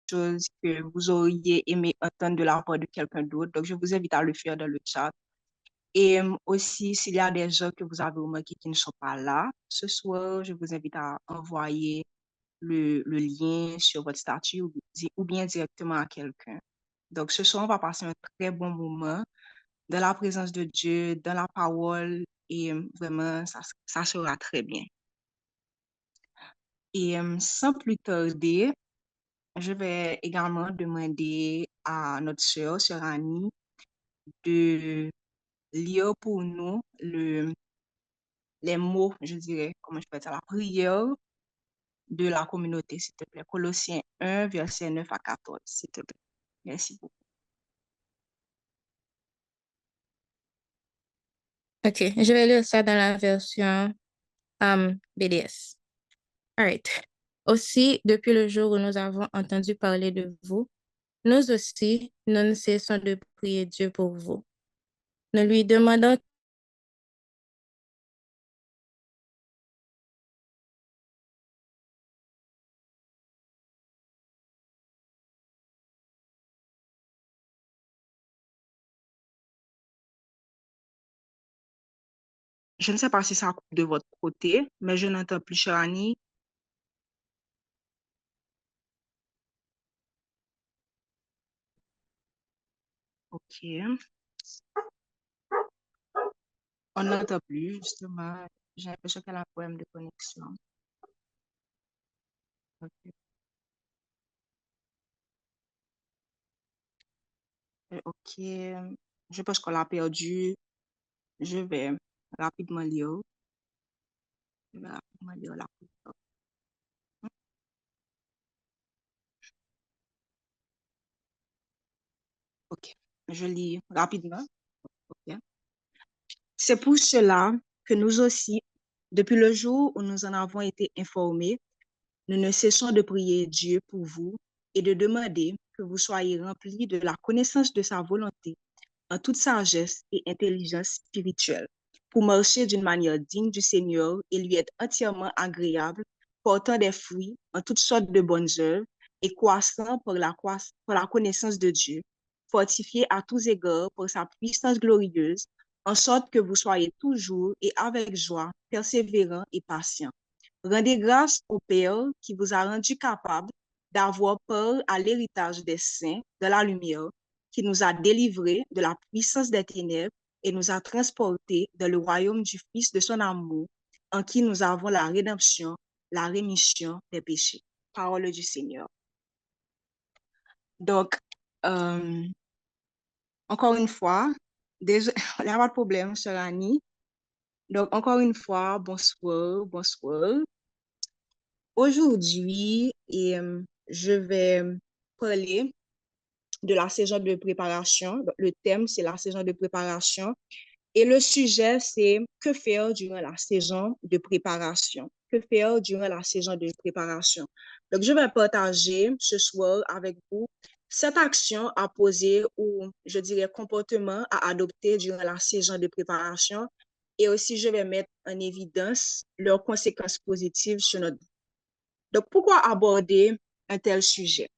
choses que vous auriez aimé entendre de la part de quelqu'un d'autre. Donc, je vous invite à le faire dans le chat. Et aussi, s'il y a des gens que vous avez remarqué qui ne sont pas là, ce soir, je vous invite à envoyer le lien sur votre statut ou bien directement à quelqu'un. Donc, ce soir, on va passer un très bon moment dans la présence de Dieu, dans la parole, et vraiment, ça sera très bien. Et sans plus tarder, je vais également demander à notre sœur Annie, de lire pour nous les mots, je dirais, comment je peux dire, la prière de la communauté, s'il te plaît. Colossiens 1, verset 9 à 14, s'il te plaît. Merci beaucoup. OK, je vais lire ça dans la version BDS. All right. Aussi, depuis le jour où nous avons entendu parler de vous, nous aussi, nous ne cessons de prier Dieu pour vous. Nous lui demandons Je ne sais pas si ça coupe de votre côté, mais je n'entends plus, chère Annie. OK. On n'entend plus, justement. J'ai l'impression qu'elle a un problème de connexion. OK. OK. Je pense qu'on l'a perdu. Je vais rapidement lire. Je vais rapidement lire la prière. OK. Je lis rapidement. OK. C'est pour cela que nous aussi, depuis le jour où nous en avons été informés, nous ne cessons de prier Dieu pour vous et de demander que vous soyez remplis de la connaissance de sa volonté en toute sagesse et intelligence spirituelle, pour marcher d'une manière digne du Seigneur et lui être entièrement agréable, portant des fruits en toutes sortes de bonnes œuvres et croissant par la connaissance de Dieu, fortifié à tous égards par sa puissance glorieuse, en sorte que vous soyez toujours et avec joie, persévérants et patients. Rendez grâce au Père qui vous a rendu capable d'avoir peur à l'héritage des saints de la lumière, qui nous a délivrés de la puissance des ténèbres et nous a transportés dans le royaume du Fils de son amour, en qui nous avons la rédemption, la rémission des péchés. Parole du Seigneur. Donc, encore une fois, déjà, il n'y a pas de problème, chère Annie. Donc, encore une fois, bonsoir, bonsoir. Aujourd'hui, je vais parler de la saison de préparation. Donc, le thème, c'est la saison de préparation. Et le sujet, c'est que faire durant la saison de préparation? Que faire durant la saison de préparation? Donc, je vais partager ce soir avec vous cette action à poser ou, je dirais, comportement à adopter durant la saison de préparation. Et aussi, je vais mettre en évidence leurs conséquences positives sur notre vie. Donc, pourquoi aborder un tel sujet?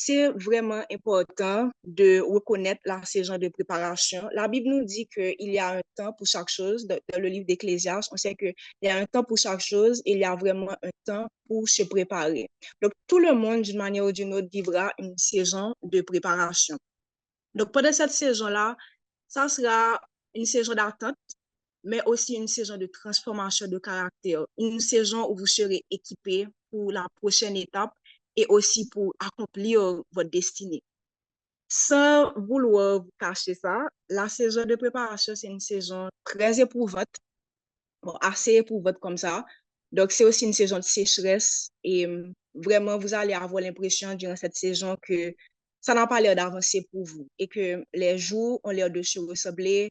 C'est vraiment important de reconnaître la saison de préparation. La Bible nous dit qu'il y a un temps pour chaque chose. Dans le livre d'Ecclésiaste, on sait qu'il y a un temps pour chaque chose et il y a vraiment un temps pour se préparer. Donc, tout le monde, d'une manière ou d'une autre, vivra une saison de préparation. Donc, pendant cette saison-là, ça sera une saison d'attente, mais aussi une saison de transformation de caractère, une saison où vous serez équipé pour la prochaine étape et aussi pour accomplir votre destinée. Sans vouloir vous cacher ça, la saison de préparation, c'est une saison très éprouvante, bon, assez éprouvante comme ça. Donc, c'est aussi une saison de sécheresse et vraiment, vous allez avoir l'impression durant cette saison que ça n'a pas l'air d'avancer pour vous et que les jours ont l'air de se ressembler.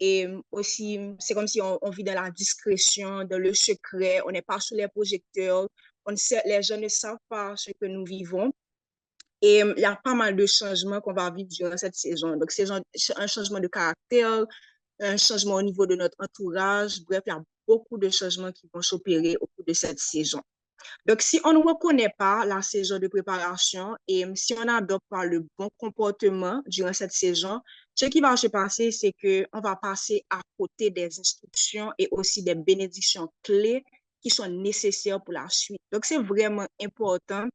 Et aussi, c'est comme si on vit dans la discrétion, dans le secret, on n'est pas sous les projecteurs, les gens ne savent pas ce que nous vivons. Et il y a pas mal de changements qu'on va vivre durant cette saison. Donc, c'est un changement de caractère, un changement au niveau de notre entourage. Bref, il y a beaucoup de changements qui vont s'opérer au cours de cette saison. Donc, si on ne reconnaît pas la saison de préparation et si on n'adopte pas le bon comportement durant cette saison, ce qui va se passer, c'est qu'on va passer à côté des instructions et aussi des bénédictions clés qui sont nécessaires pour la suite. Donc, c'est vraiment important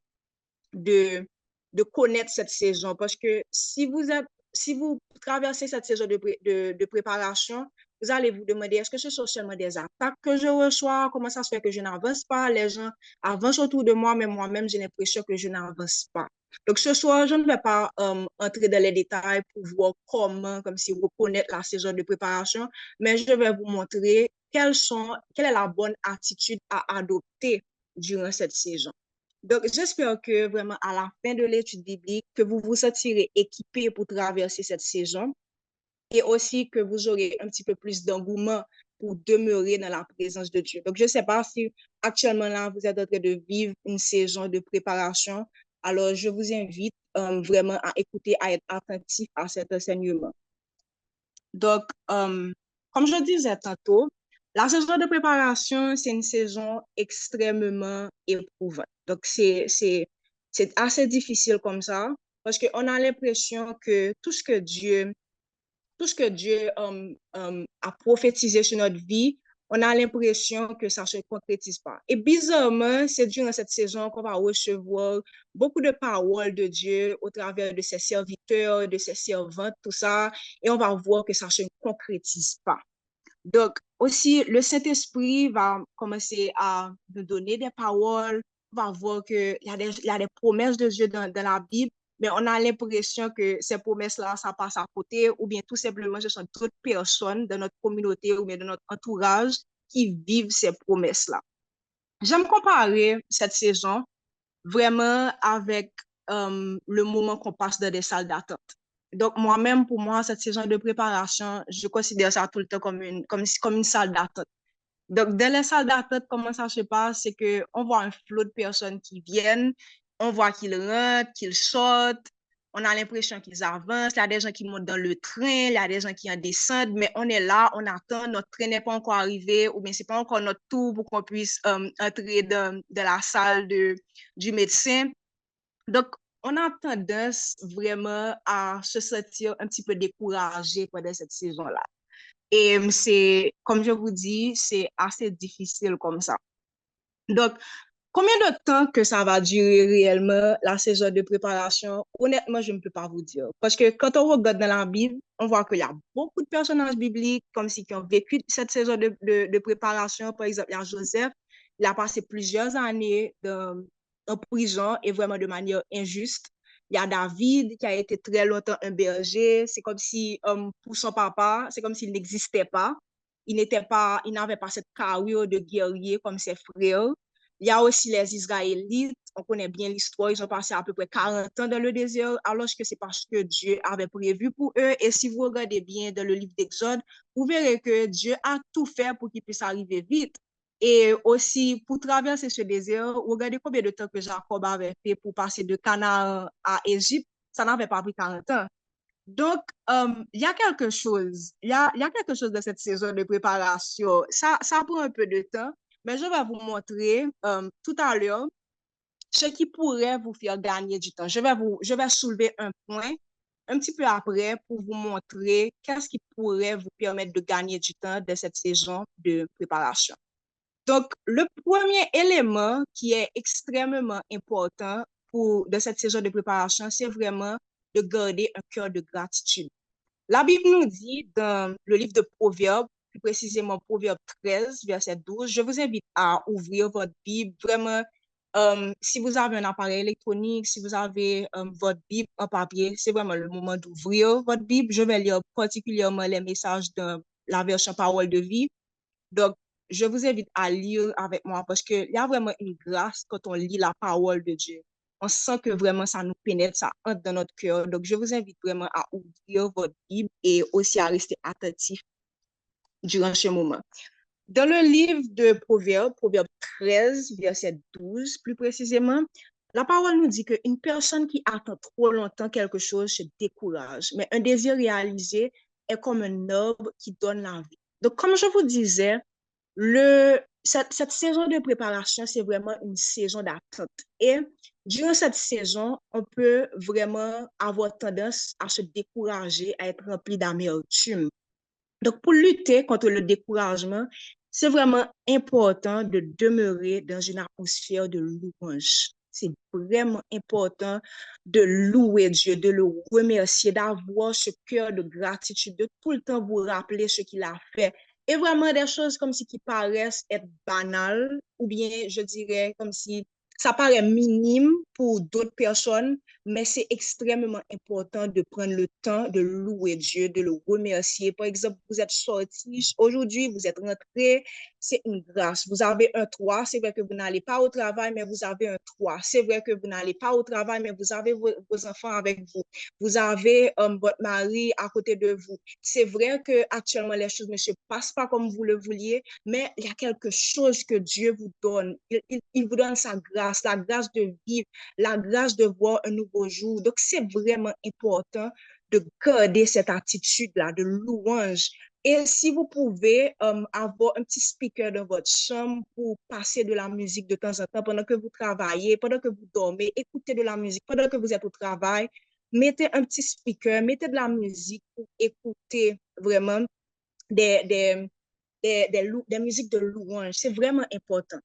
de, de connaître cette saison parce que si vous traversez cette saison de préparation, vous allez vous demander, est-ce que ce sont seulement des attaques que je reçois? Comment ça se fait que je n'avance pas? Les gens avancent autour de moi, mais moi-même, j'ai l'impression que je n'avance pas. Donc, ce soir, je ne vais pas entrer dans les détails pour voir comment, comme si reconnaître la saison de préparation, mais je vais vous montrer quelle est la bonne attitude à adopter durant cette saison. Donc, j'espère que vraiment à la fin de l'étude biblique, que vous vous sentirez équipé pour traverser cette saison et aussi que vous aurez un petit peu plus d'engouement pour demeurer dans la présence de Dieu. Donc, je ne sais pas si actuellement là, vous êtes en train de vivre une saison de préparation. Alors, je vous invite vraiment à écouter, à être attentif à cet enseignement. Donc, comme je disais tantôt, la saison de préparation, c'est une saison extrêmement éprouvante. Donc, c'est assez difficile comme ça parce qu'on a l'impression que tout ce que Dieu a prophétisé sur notre vie, on a l'impression que ça ne se concrétise pas. Et bizarrement, c'est durant cette saison qu'on va recevoir beaucoup de paroles de Dieu au travers de ses serviteurs, de ses servantes, tout ça, et on va voir que ça ne se concrétise pas. Donc, aussi, le Saint-Esprit va commencer à nous donner des paroles. On va voir qu'il y a des promesses de Dieu dans la Bible, mais on a l'impression que ces promesses-là, ça passe à côté, ou bien tout simplement, ce sont d'autres personnes de notre communauté ou bien de notre entourage qui vivent ces promesses-là. J'aime comparer cette saison vraiment avec le moment qu'on passe dans des salles d'attente. Donc, moi-même, pour moi, cette saison de préparation, je considère ça tout le temps comme une salle d'attente. Donc, dans les salles d'attente, comment ça se passe? C'est qu'on voit un flot de personnes qui viennent, on voit qu'ils rentrent, qu'ils sortent, on a l'impression qu'ils avancent, il y a des gens qui montent dans le train, il y a des gens qui en descendent, mais on est là, on attend, notre train n'est pas encore arrivé, ou bien c'est pas encore notre tour pour qu'on puisse entrer dans la salle du médecin. Donc, on a tendance vraiment à se sentir un petit peu découragé pendant cette saison-là. Et c'est, comme je vous dis, c'est assez difficile comme ça. Donc, combien de temps que ça va durer réellement la saison de préparation? Honnêtement, je ne peux pas vous dire. Parce que quand on regarde dans la Bible, on voit qu'il y a beaucoup de personnages bibliques comme si qui ont vécu cette saison de préparation. Par exemple, il y a Joseph, il a passé plusieurs années en prison et vraiment de manière injuste. Il y a David qui a été très longtemps un berger. C'est comme si pour son papa, c'est comme s'il n'existait pas. Il n'avait pas cette carrure de guerrier comme ses frères. Il y a aussi les Israélites, on connaît bien l'histoire, ils ont passé à peu près 40 ans dans le désert, alors que c'est parce que Dieu avait prévu pour eux. Et si vous regardez bien dans le livre d'Exode, vous verrez que Dieu a tout fait pour qu'ils puissent arriver vite. Et aussi, pour traverser ce désert, regardez combien de temps que Jacob avait fait pour passer de Canaan à Égypte, ça n'avait pas pris 40 ans. Donc, il y a quelque chose, il y a quelque chose de cette saison de préparation. Ça prend un peu de temps, mais je vais vous montrer tout à l'heure ce qui pourrait vous faire gagner du temps. Je vais soulever un point un petit peu après pour vous montrer qu'est-ce qui pourrait vous permettre de gagner du temps de cette saison de préparation. Donc, le premier élément qui est extrêmement important de cette saison de préparation, c'est vraiment de garder un cœur de gratitude. La Bible nous dit dans le livre de Proverbes, plus précisément Proverbe 13, verset 12, je vous invite à ouvrir votre Bible. Vraiment, si vous avez un appareil électronique, si vous avez votre Bible en papier, c'est vraiment le moment d'ouvrir votre Bible. Je vais lire particulièrement les messages de la version Parole de vie. Donc, je vous invite à lire avec moi parce qu'il y a vraiment une grâce quand on lit la parole de Dieu. On sent que vraiment ça nous pénètre, ça entre dans notre cœur. Donc, je vous invite vraiment à ouvrir votre Bible et aussi à rester attentif durant ce moment. Dans le livre de Proverbes, Proverbe 13, verset 12, plus précisément, la parole nous dit qu'une personne qui attend trop longtemps quelque chose se décourage, mais un désir réalisé est comme un arbre qui donne la vie. Donc, comme je vous disais, cette saison de préparation, c'est vraiment une saison d'attente. Et durant cette saison, on peut vraiment avoir tendance à se décourager, à être rempli d'amertume. Donc, pour lutter contre le découragement, c'est vraiment important de demeurer dans une atmosphère de louange. C'est vraiment important de louer Dieu, de le remercier, d'avoir ce cœur de gratitude, de tout le temps vous rappeler ce qu'il a fait. Et vraiment des choses comme si qui paraissent être banales, ou bien je dirais comme si ça paraît minime pour d'autres personnes, mais c'est extrêmement important de prendre le temps de louer Dieu, de le remercier. Par exemple, vous êtes sorti aujourd'hui, vous êtes rentré, c'est une grâce. Vous avez un toit, c'est vrai que vous n'allez pas au travail, mais vous avez un toit. C'est vrai que vous n'allez pas au travail, mais vous avez vos enfants avec vous. Vous avez votre mari à côté de vous. C'est vrai que actuellement les choses ne se passent pas comme vous le vouliez, mais il y a quelque chose que Dieu vous donne. Il vous donne sa grâce, la grâce de vivre, la grâce de voir un nouveau jour. Donc, c'est vraiment important de garder cette attitude-là de louange. Et si vous pouvez avoir un petit speaker dans votre chambre pour passer de la musique de temps en temps pendant que vous travaillez, pendant que vous dormez, écoutez de la musique, pendant que vous êtes au travail, mettez un petit speaker, mettez de la musique pour écouter vraiment des, des, des musiques de louange. C'est vraiment important.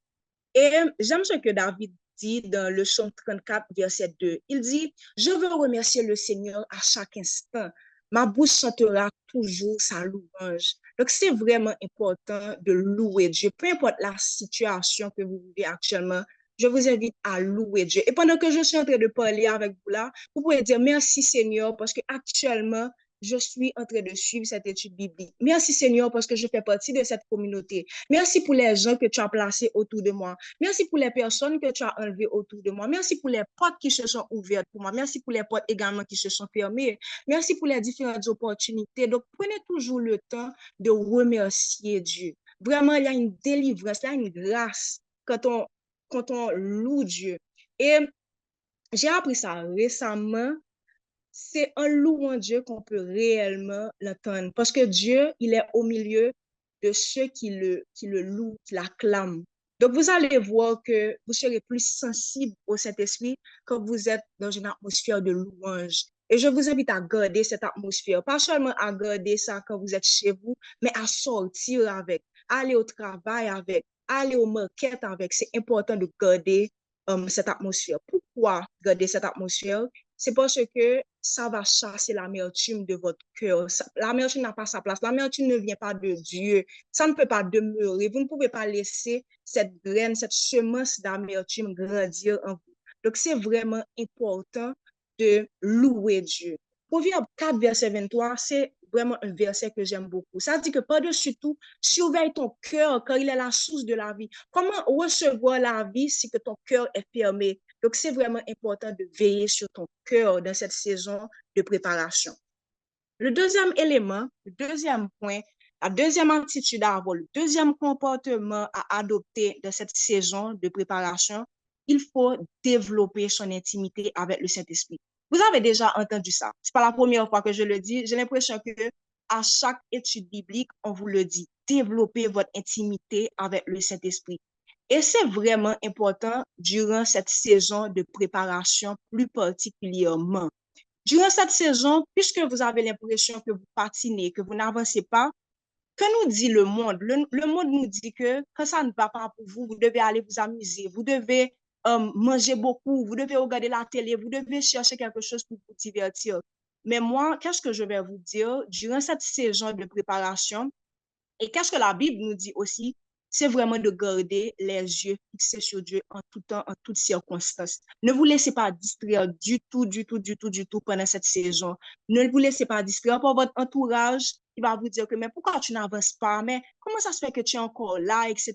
Et j'aime ce que David dit dans le psaume 34, verset 2. Il dit, je veux remercier le Seigneur à chaque instant. Ma bouche chantera toujours sa louange. Donc, c'est vraiment important de louer Dieu. Peu importe la situation que vous vivez actuellement, je vous invite à louer Dieu. Et pendant que je suis en train de parler avec vous là, vous pouvez dire merci Seigneur parce que actuellement, je suis en train de suivre cette étude biblique. Merci Seigneur parce que je fais partie de cette communauté. Merci pour les gens que tu as placés autour de moi. Merci pour les personnes que tu as enlevées autour de moi. Merci pour les portes qui se sont ouvertes pour moi. Merci pour les portes également qui se sont fermées. Merci pour les différentes opportunités. Donc, prenez toujours le temps de remercier Dieu. Vraiment, il y a une délivrance, il y a une grâce quand on loue Dieu. Et j'ai appris ça récemment. C'est en louant Dieu qu'on peut réellement l'entendre. Parce que Dieu, il est au milieu de ceux qui le louent, qui l'acclament. Donc, vous allez voir que vous serez plus sensible au Saint-Esprit quand vous êtes dans une atmosphère de louange. Et je vous invite à garder cette atmosphère. Pas seulement à garder ça quand vous êtes chez vous, mais à sortir avec, aller au travail avec, aller au market avec. C'est important de garder cette atmosphère. Pourquoi garder cette atmosphère? C'est parce que ça va chasser l'amertume de votre cœur. L'amertume n'a pas sa place. L'amertume ne vient pas de Dieu. Ça ne peut pas demeurer. Vous ne pouvez pas laisser cette graine, cette semence d'amertume grandir en vous. Donc, c'est vraiment important de louer Dieu. Proverbe 4, verset 23, c'est vraiment un verset que j'aime beaucoup. Ça dit que par-dessus tout, surveille ton cœur car il est la source de la vie. Comment recevoir la vie si que ton cœur est fermé? Donc, c'est vraiment important de veiller sur ton cœur dans cette saison de préparation. Le deuxième élément, le deuxième point, la deuxième attitude à avoir, le deuxième comportement à adopter dans cette saison de préparation, il faut développer son intimité avec le Saint-Esprit. Vous avez déjà entendu ça. Ce n'est pas la première fois que je le dis. J'ai l'impression que à chaque étude biblique, on vous le dit. Développez votre intimité avec le Saint-Esprit. Et c'est vraiment important durant cette saison de préparation plus particulièrement. Durant cette saison, puisque vous avez l'impression que vous patinez, que vous n'avancez pas, que nous dit le monde? Le monde nous dit que quand ça ne va pas pour vous, vous devez aller vous amuser, vous devez manger beaucoup, vous devez regarder la télé, vous devez chercher quelque chose pour vous divertir. Mais moi, qu'est-ce que je vais vous dire? Durant cette saison de préparation, et qu'est-ce que la Bible nous dit aussi? C'est vraiment de garder les yeux fixés sur Dieu en tout temps, en toutes circonstances. Ne vous laissez pas distraire du tout, du tout, du tout, du tout pendant cette saison. Ne vous laissez pas distraire par votre entourage qui va vous dire que mais pourquoi tu n'avances pas? Mais comment ça se fait que tu es encore là, etc.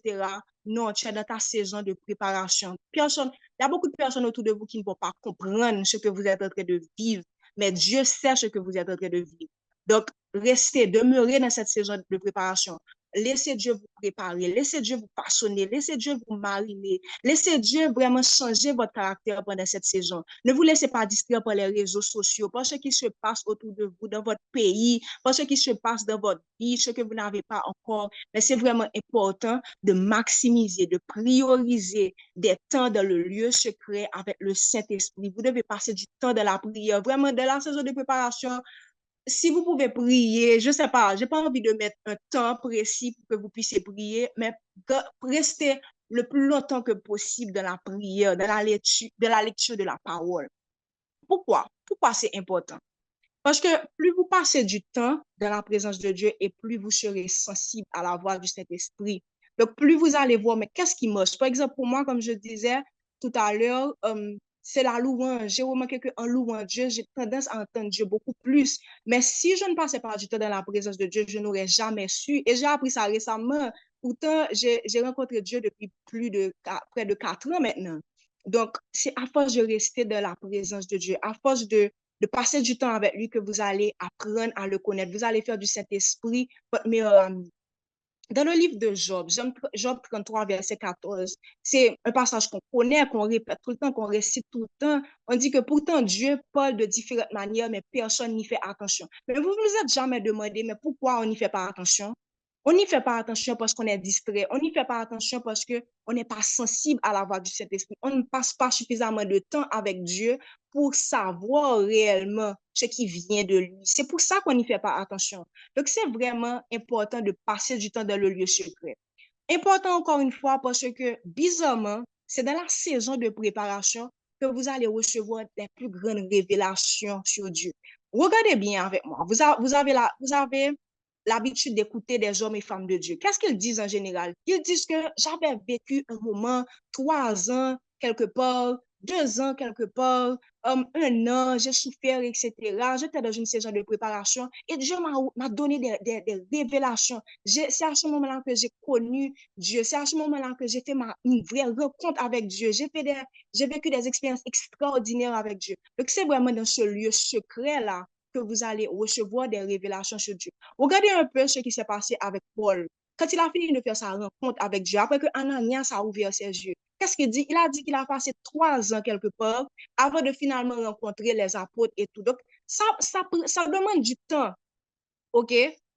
Non, tu es dans ta saison de préparation. Personne, il y a beaucoup de personnes autour de vous qui ne vont pas comprendre ce que vous êtes en train de vivre, mais Dieu sait ce que vous êtes en train de vivre. Donc, restez, demeurez dans cette saison de préparation. laissez Dieu vous préparer, laissez Dieu vous façonner, laissez Dieu vous mariner, laissez Dieu vraiment changer votre caractère pendant cette saison. Ne vous laissez pas distraire par les réseaux sociaux, par ce qui se passe autour de vous, dans votre pays, par ce qui se passe dans votre vie, ce que vous n'avez pas encore. Mais c'est vraiment important de maximiser, de prioriser des temps dans le lieu secret avec le Saint-Esprit. Vous devez passer du temps dans la prière, vraiment dans la saison de préparation. Si vous pouvez prier, je ne sais pas, je n'ai pas envie de mettre un temps précis pour que vous puissiez prier, mais restez le plus longtemps que possible dans la prière, dans la lecture de la parole. Pourquoi? Pourquoi c'est important? Parce que plus vous passez du temps dans la présence de Dieu et plus vous serez sensible à la voix du Saint-Esprit. Donc, plus vous allez voir, mais qu'est-ce qui marche? Par exemple, pour moi, comme je disais tout à l'heure, c'est la louange. J'ai remarqué qu'en louant Dieu, j'ai tendance à entendre Dieu beaucoup plus. Mais si je ne passais pas du temps dans la présence de Dieu, je n'aurais jamais su. Et j'ai appris ça récemment. Pourtant, j'ai rencontré Dieu depuis près de 4 ans maintenant. Donc, c'est à force de rester dans la présence de Dieu, à force de passer du temps avec lui que vous allez apprendre à le connaître. Vous allez faire du Saint-Esprit votre meilleur ami. Dans le livre de Job 33, verset 14, c'est un passage qu'on connaît, qu'on répète tout le temps, qu'on récite tout le temps. On dit que pourtant Dieu parle de différentes manières, mais personne n'y fait attention. Mais vous vous êtes jamais demandé, mais pourquoi on n'y fait pas attention? On n'y fait pas attention parce qu'on est distrait. On n'y fait pas attention parce qu'on n'est pas sensible à la voix du Saint-Esprit. On ne passe pas suffisamment de temps avec Dieu pour savoir réellement ce qui vient de lui. C'est pour ça qu'on n'y fait pas attention. Donc, c'est vraiment important de passer du temps dans le lieu secret. Important encore une fois parce que, bizarrement, c'est dans la saison de préparation que vous allez recevoir les plus grandes révélations sur Dieu. Regardez bien avec moi. Vous avez l'habitude d'écouter des hommes et femmes de Dieu. Qu'est-ce qu'ils disent en général? Ils disent que j'avais vécu un moment, 3 ans quelque part, 2 ans quelque part, 1 an, j'ai souffert, etc. J'étais dans une saison de préparation et Dieu m'a donné des révélations. C'est à ce moment-là que j'ai connu Dieu. C'est à ce moment-là que j'ai fait une vraie rencontre avec Dieu. J'ai vécu des expériences extraordinaires avec Dieu. Donc, c'est vraiment dans ce lieu secret-là que vous allez recevoir des révélations sur Dieu. Regardez un peu ce qui s'est passé avec Paul. Quand il a fini de faire sa rencontre avec Dieu, après que Ananias a ouvert ses yeux, qu'est-ce qu'il dit? Il a dit qu'il a passé 3 ans quelque part avant de finalement rencontrer les apôtres et tout. Donc, ça demande du temps, OK?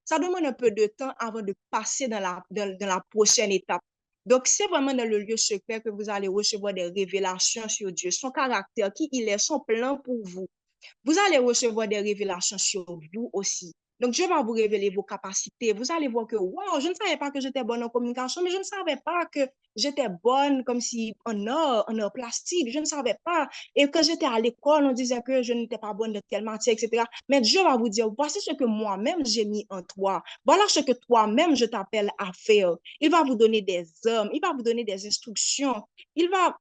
Ça demande un peu de temps avant de passer dans la prochaine étape. Donc, c'est vraiment dans le lieu secret que vous allez recevoir des révélations sur Dieu, son caractère, qui il est, son plan pour vous. Vous allez recevoir des révélations sur vous aussi. Donc, Dieu va vous révéler vos capacités. Vous allez voir que, wow, je ne savais pas que j'étais bonne en communication, mais je ne savais pas que j'étais bonne comme si en art plastique. Je ne savais pas. Et quand j'étais à l'école, on disait que je n'étais pas bonne de telle matière, etc. Mais Dieu va vous dire, voici ce que moi-même j'ai mis en toi. Voilà ce que toi-même je t'appelle à faire. Il va vous donner des hommes. Il va vous donner des instructions. Il va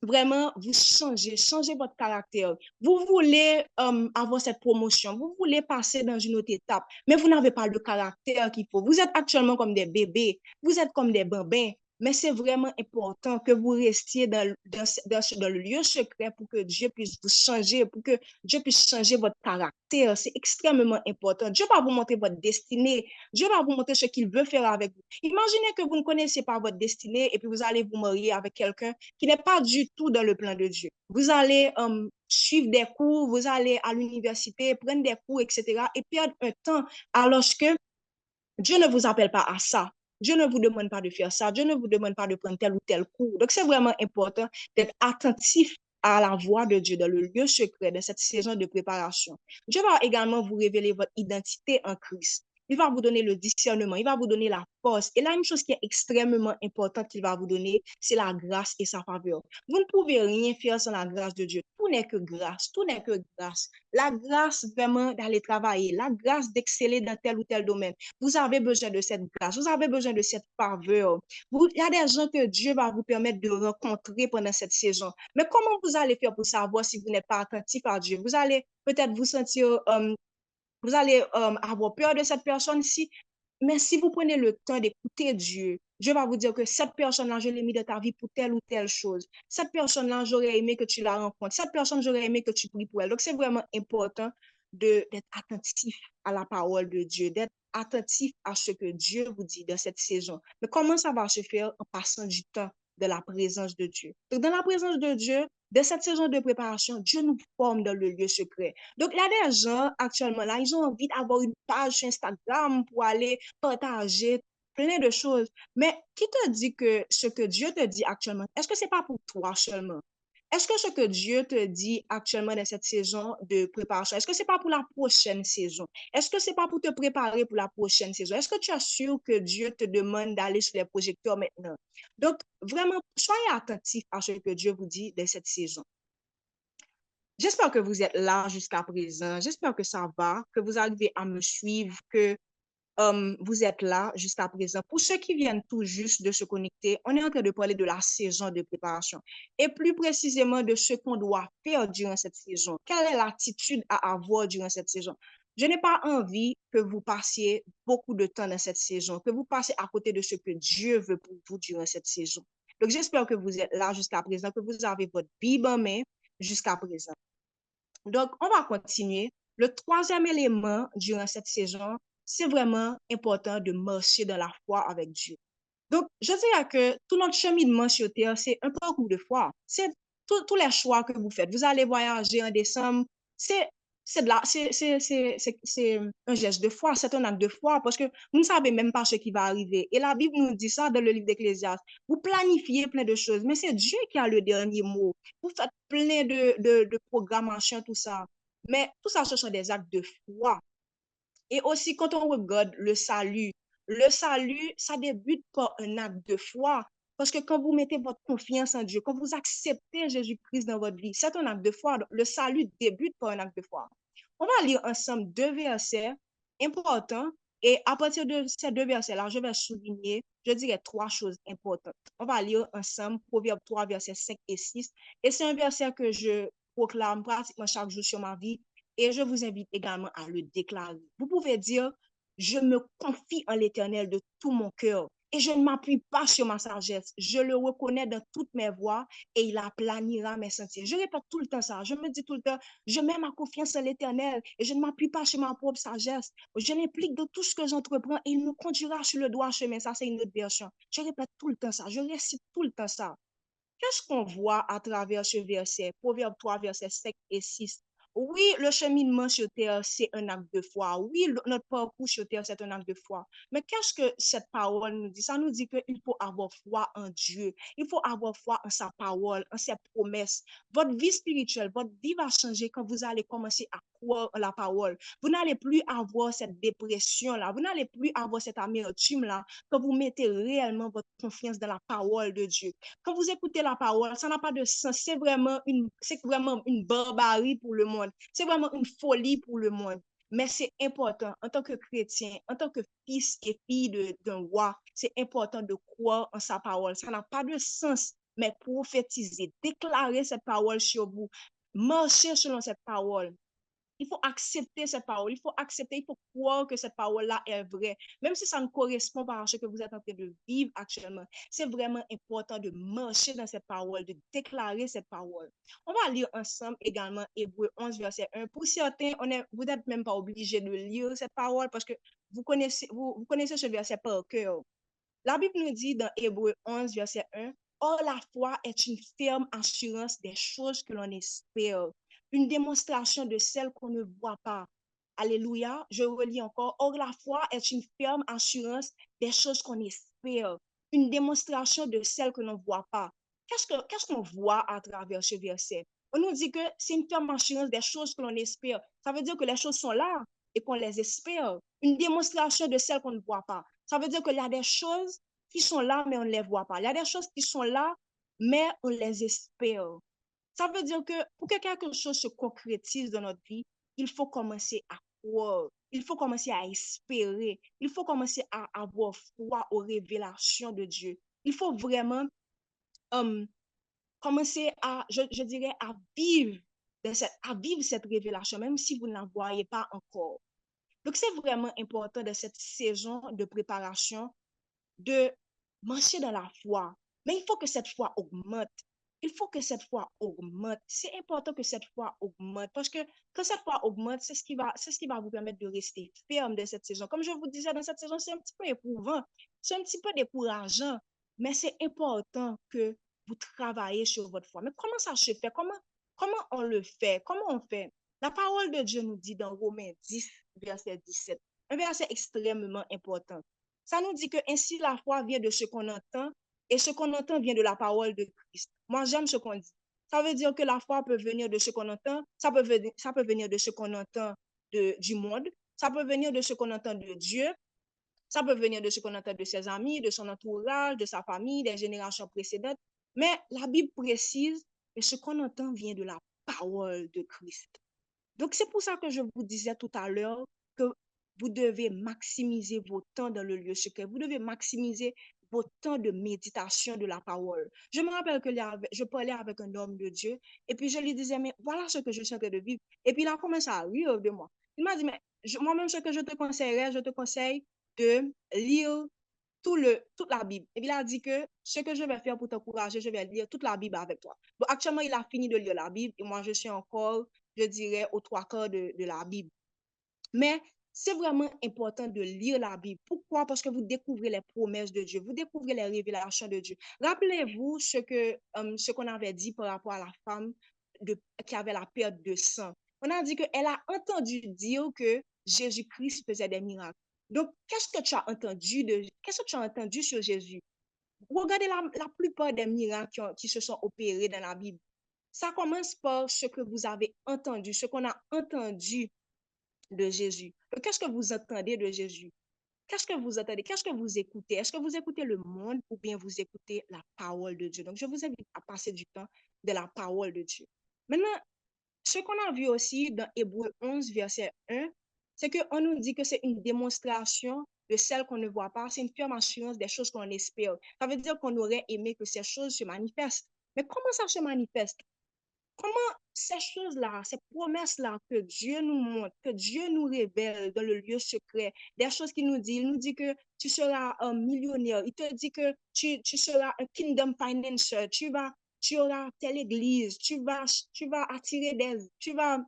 vraiment vous changer votre caractère. Vous voulez avoir cette promotion, vous voulez passer dans une autre étape, mais vous n'avez pas le caractère qu'il faut. Vous êtes actuellement comme des bébés, vous êtes comme des bambins, mais c'est vraiment important que vous restiez dans le lieu secret pour que Dieu puisse vous changer, pour que Dieu puisse changer votre caractère. C'est extrêmement important. Dieu va vous montrer votre destinée. Dieu va vous montrer ce qu'il veut faire avec vous. Imaginez que vous ne connaissez pas votre destinée et puis vous allez vous marier avec quelqu'un qui n'est pas du tout dans le plan de Dieu. Vous allez suivre des cours, vous allez à l'université, prendre des cours, etc. et perdre un temps alors que Dieu ne vous appelle pas à ça. Dieu ne vous demande pas de faire ça. Dieu ne vous demande pas de prendre tel ou tel cours. Donc, c'est vraiment important d'être attentif à la voix de Dieu dans le lieu secret de cette saison de préparation. Dieu va également vous révéler votre identité en Christ. Il va vous donner le discernement, il va vous donner la force. Et là, une chose qui est extrêmement importante qu'il va vous donner, c'est la grâce et sa faveur. Vous ne pouvez rien faire sans la grâce de Dieu. Tout n'est que grâce, tout n'est que grâce. La grâce vraiment d'aller travailler, la grâce d'exceller dans tel ou tel domaine. Vous avez besoin de cette grâce, vous avez besoin de cette faveur. Il y a des gens que Dieu va vous permettre de rencontrer pendant cette saison. Mais comment vous allez faire pour savoir si vous n'êtes pas attentif à Dieu? Vous allez peut-être vous sentir vous allez avoir peur de cette personne-ci, mais si vous prenez le temps d'écouter Dieu, Dieu va vous dire que cette personne-là, je l'ai mis dans ta vie pour telle ou telle chose. Cette personne-là, j'aurais aimé que tu la rencontres. Cette personne, j'aurais aimé que tu pries pour elle. Donc, c'est vraiment important d'être attentif à la parole de Dieu, d'être attentif à ce que Dieu vous dit dans cette saison. Mais comment ça va se faire? En passant du temps de la présence de Dieu. Donc, dans la présence de Dieu, de cette saison de préparation, Dieu nous forme dans le lieu secret. Donc, il y a des gens actuellement là, ils ont envie d'avoir une page sur Instagram pour aller partager plein de choses. Mais qui te dit que ce que Dieu te dit actuellement, est-ce que c'est pas pour toi seulement? Est-ce que ce que Dieu te dit actuellement dans cette saison de préparation, est-ce que c'est pas pour la prochaine saison? Est-ce que c'est pas pour te préparer pour la prochaine saison? Est-ce que tu es sûr que Dieu te demande d'aller sur les projecteurs maintenant? Donc, vraiment, soyez attentifs à ce que Dieu vous dit dans cette saison. J'espère que vous êtes là jusqu'à présent. J'espère que ça va, que vous arrivez à me suivre, que vous êtes là jusqu'à présent. Pour ceux qui viennent tout juste de se connecter, on est en train de parler de la saison de préparation et plus précisément de ce qu'on doit faire durant cette saison. Quelle est l'attitude à avoir durant cette saison? Je n'ai pas envie que vous passiez beaucoup de temps dans cette saison, que vous passiez à côté de ce que Dieu veut pour vous durant cette saison. Donc, j'espère que vous êtes là jusqu'à présent, que vous avez votre Bible en main jusqu'à présent. Donc, on va continuer. Le troisième élément durant cette saison, c'est vraiment important de marcher dans la foi avec Dieu. Donc, je dirais que tout notre cheminement sur Terre, c'est un parcours de foi. C'est tous les choix que vous faites. Vous allez voyager en décembre, c'est c'est un geste de foi, c'est un acte de foi parce que vous ne savez même pas ce qui va arriver. Et la Bible nous dit ça dans le livre d'Ecclésiaste. Vous planifiez plein de choses, mais c'est Dieu qui a le dernier mot. Vous faites plein de programmations, tout ça. Mais tout ça, ce sont des actes de foi. Et aussi, quand on regarde le salut, ça débute par un acte de foi. Parce que quand vous mettez votre confiance en Dieu, quand vous acceptez Jésus-Christ dans votre vie, c'est un acte de foi. Le salut débute par un acte de foi. On va lire ensemble deux versets importants. Et à partir de ces deux versets-là, je vais souligner, je dirais, trois choses importantes. On va lire ensemble Proverbe 3, versets 5 et 6. Et c'est un verset que je proclame pratiquement chaque jour sur ma vie et je vous invite également à le déclarer. Vous pouvez dire, je me confie en l'Éternel de tout mon cœur et je ne m'appuie pas sur ma sagesse. Je le reconnais dans toutes mes voies et il aplanira mes sentiers. Je répète tout le temps ça. Je me dis tout le temps, je mets ma confiance en l'Éternel et je ne m'appuie pas sur ma propre sagesse. Je l'implique dans tout ce que j'entreprends et il me conduira sur le droit chemin. Ça, c'est une autre version. Je répète tout le temps ça. Je récite tout le temps ça. Qu'est-ce qu'on voit à travers ce verset? Proverbe 3, versets 5 et 6. Oui, le cheminement sur terre, c'est un acte de foi. Oui, notre parcours sur terre, c'est un acte de foi. Mais qu'est-ce que cette parole nous dit? Ça nous dit qu'il faut avoir foi en Dieu. Il faut avoir foi en sa parole, en ses promesses. Votre vie spirituelle, votre vie va changer quand vous allez commencer à croire en la parole. Vous n'allez plus avoir cette dépression-là. Vous n'allez plus avoir cette amertume-là quand vous mettez réellement votre confiance dans la parole de Dieu. Quand vous écoutez la parole, ça n'a pas de sens. C'est vraiment une barbarie pour le monde. C'est vraiment une folie pour le monde. Mais c'est important, en tant que chrétien, en tant que fils et fille d'un roi, c'est important de croire en sa parole. Ça n'a pas de sens, mais prophétiser, déclarer cette parole sur vous, marcher selon cette parole. Il faut accepter cette parole, il faut accepter, il faut croire que cette parole-là est vraie, même si ça ne correspond pas à ce que vous êtes en train de vivre actuellement. C'est vraiment important de marcher dans cette parole, de déclarer cette parole. On va lire ensemble également Hébreu 11, verset 1. Pour certains, vous n'êtes même pas obligé de lire cette parole parce que vous connaissez ce verset par cœur. La Bible nous dit dans Hébreu 11, verset 1, or la foi est une ferme assurance des choses que l'on espère, une démonstration de celles qu'on ne voit pas. Alléluia, je relis encore, or la foi est une ferme assurance des choses qu'on espère, une démonstration de celles que l'on ne voit pas. Qu'est-ce qu'on voit à travers ce verset? On nous dit que c'est une ferme assurance des choses que l'on espère. Ça veut dire que les choses sont là et qu'on les espère. Une démonstration de celles qu'on ne voit pas. Ça veut dire qu'il y a des choses qui sont là, mais on ne les voit pas. Il y a des choses qui sont là, mais on les espère. Ça veut dire que pour que quelque chose se concrétise dans notre vie, il faut commencer à croire, il faut commencer à espérer, il faut commencer à avoir foi aux révélations de Dieu. Il faut vraiment um, commencer je dirais, à vivre cette révélation, même si vous ne la voyez pas encore. Donc, c'est vraiment important de cette saison de préparation de marcher dans la foi. Mais il faut que cette foi augmente. il faut que cette foi augmente. C'est important que cette foi augmente parce que quand cette foi augmente, c'est ce qui va vous permettre de rester ferme dans cette saison. Comme je vous disais, dans cette saison, c'est un petit peu éprouvant, c'est un petit peu décourageant, mais c'est important que vous travaillez sur votre foi. Mais comment ça se fait? Comment on le fait? Comment on fait? La parole de Dieu nous dit dans Romains 10, verset 17, un verset extrêmement important. Ça nous dit que ainsi la foi vient de ce qu'on entend et ce qu'on entend vient de la parole de Christ. Moi, j'aime ce qu'on dit. Ça veut dire que la foi peut venir de ce qu'on entend, ça peut venir de ce qu'on entend du monde, ça peut venir de ce qu'on entend de Dieu, ça peut venir de ce qu'on entend de ses amis, de son entourage, de sa famille, des générations précédentes. Mais la Bible précise que ce qu'on entend vient de la parole de Christ. Donc, c'est pour ça que je vous disais tout à l'heure que vous devez maximiser vos temps dans le lieu secret. Vous devez maximiser vos temps de méditation de la parole. Je me rappelle que je parlais avec un homme de Dieu et puis je lui disais, mais voilà ce que je suis en train de vivre. Et puis il a commencé à rire de moi. Il m'a dit, mais moi-même, ce que je te conseillerais, je te conseille de lire toute la Bible. Et puis il a dit que ce que je vais faire pour t'encourager, je vais lire toute la Bible avec toi. Donc actuellement, il a fini de lire la Bible et moi, je suis encore, je dirais, aux trois quarts de la Bible. Mais c'est vraiment important de lire la Bible. Pourquoi? Parce que vous découvrez les promesses de Dieu, vous découvrez les révélations de Dieu. Rappelez-vous ce qu'on avait dit par rapport à la femme qui avait la perte de sang. On a dit qu'elle a entendu dire que Jésus-Christ faisait des miracles. Donc, qu'est-ce que tu as entendu sur Jésus? Regardez la plupart des miracles qui se sont opérés dans la Bible. Ça commence par ce que vous avez entendu, ce qu'on a entendu de Jésus. Qu'est-ce que vous entendez de Jésus? Qu'est-ce que vous entendez? Qu'est-ce que vous écoutez? Est-ce que vous écoutez le monde ou bien vous écoutez la parole de Dieu? Donc, je vous invite à passer du temps de la parole de Dieu. Maintenant, ce qu'on a vu aussi dans Hébreu 11, verset 1, c'est qu'on nous dit que c'est une démonstration de celle qu'on ne voit pas. C'est une ferme assurance des choses qu'on espère. Ça veut dire qu'on aurait aimé que ces choses se manifestent. Mais comment ça se manifeste? Comment ces choses-là, ces promesses-là que Dieu nous montre, que Dieu nous révèle dans le lieu secret, des choses qu'il nous dit, il nous dit que tu seras un millionnaire, il te dit que tu seras un kingdom financer, tu auras telle église, tu vas tu vas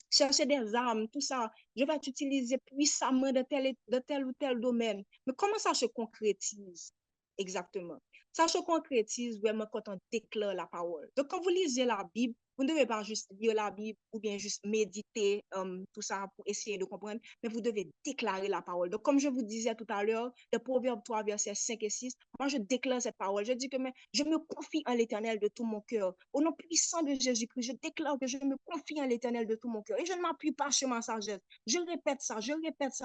chercher des armes, tout ça, je vais t'utiliser puissamment dans tel ou tel domaine. Mais comment ça se concrétise exactement? Ça se concrétise vraiment quand on déclare la parole. Donc, quand vous lisez la Bible, vous ne devez pas juste lire la Bible ou bien juste méditer tout ça pour essayer de comprendre, mais vous devez déclarer la parole. Donc, comme je vous disais tout à l'heure, le Proverbe 3, versets 5 et 6, moi, je déclare cette parole. Je dis que je me confie en l'Éternel de tout mon cœur. Au nom puissant de Jésus-Christ, je déclare que je me confie en l'Éternel de tout mon cœur. Et je ne m'appuie pas sur ma sagesse. Je répète ça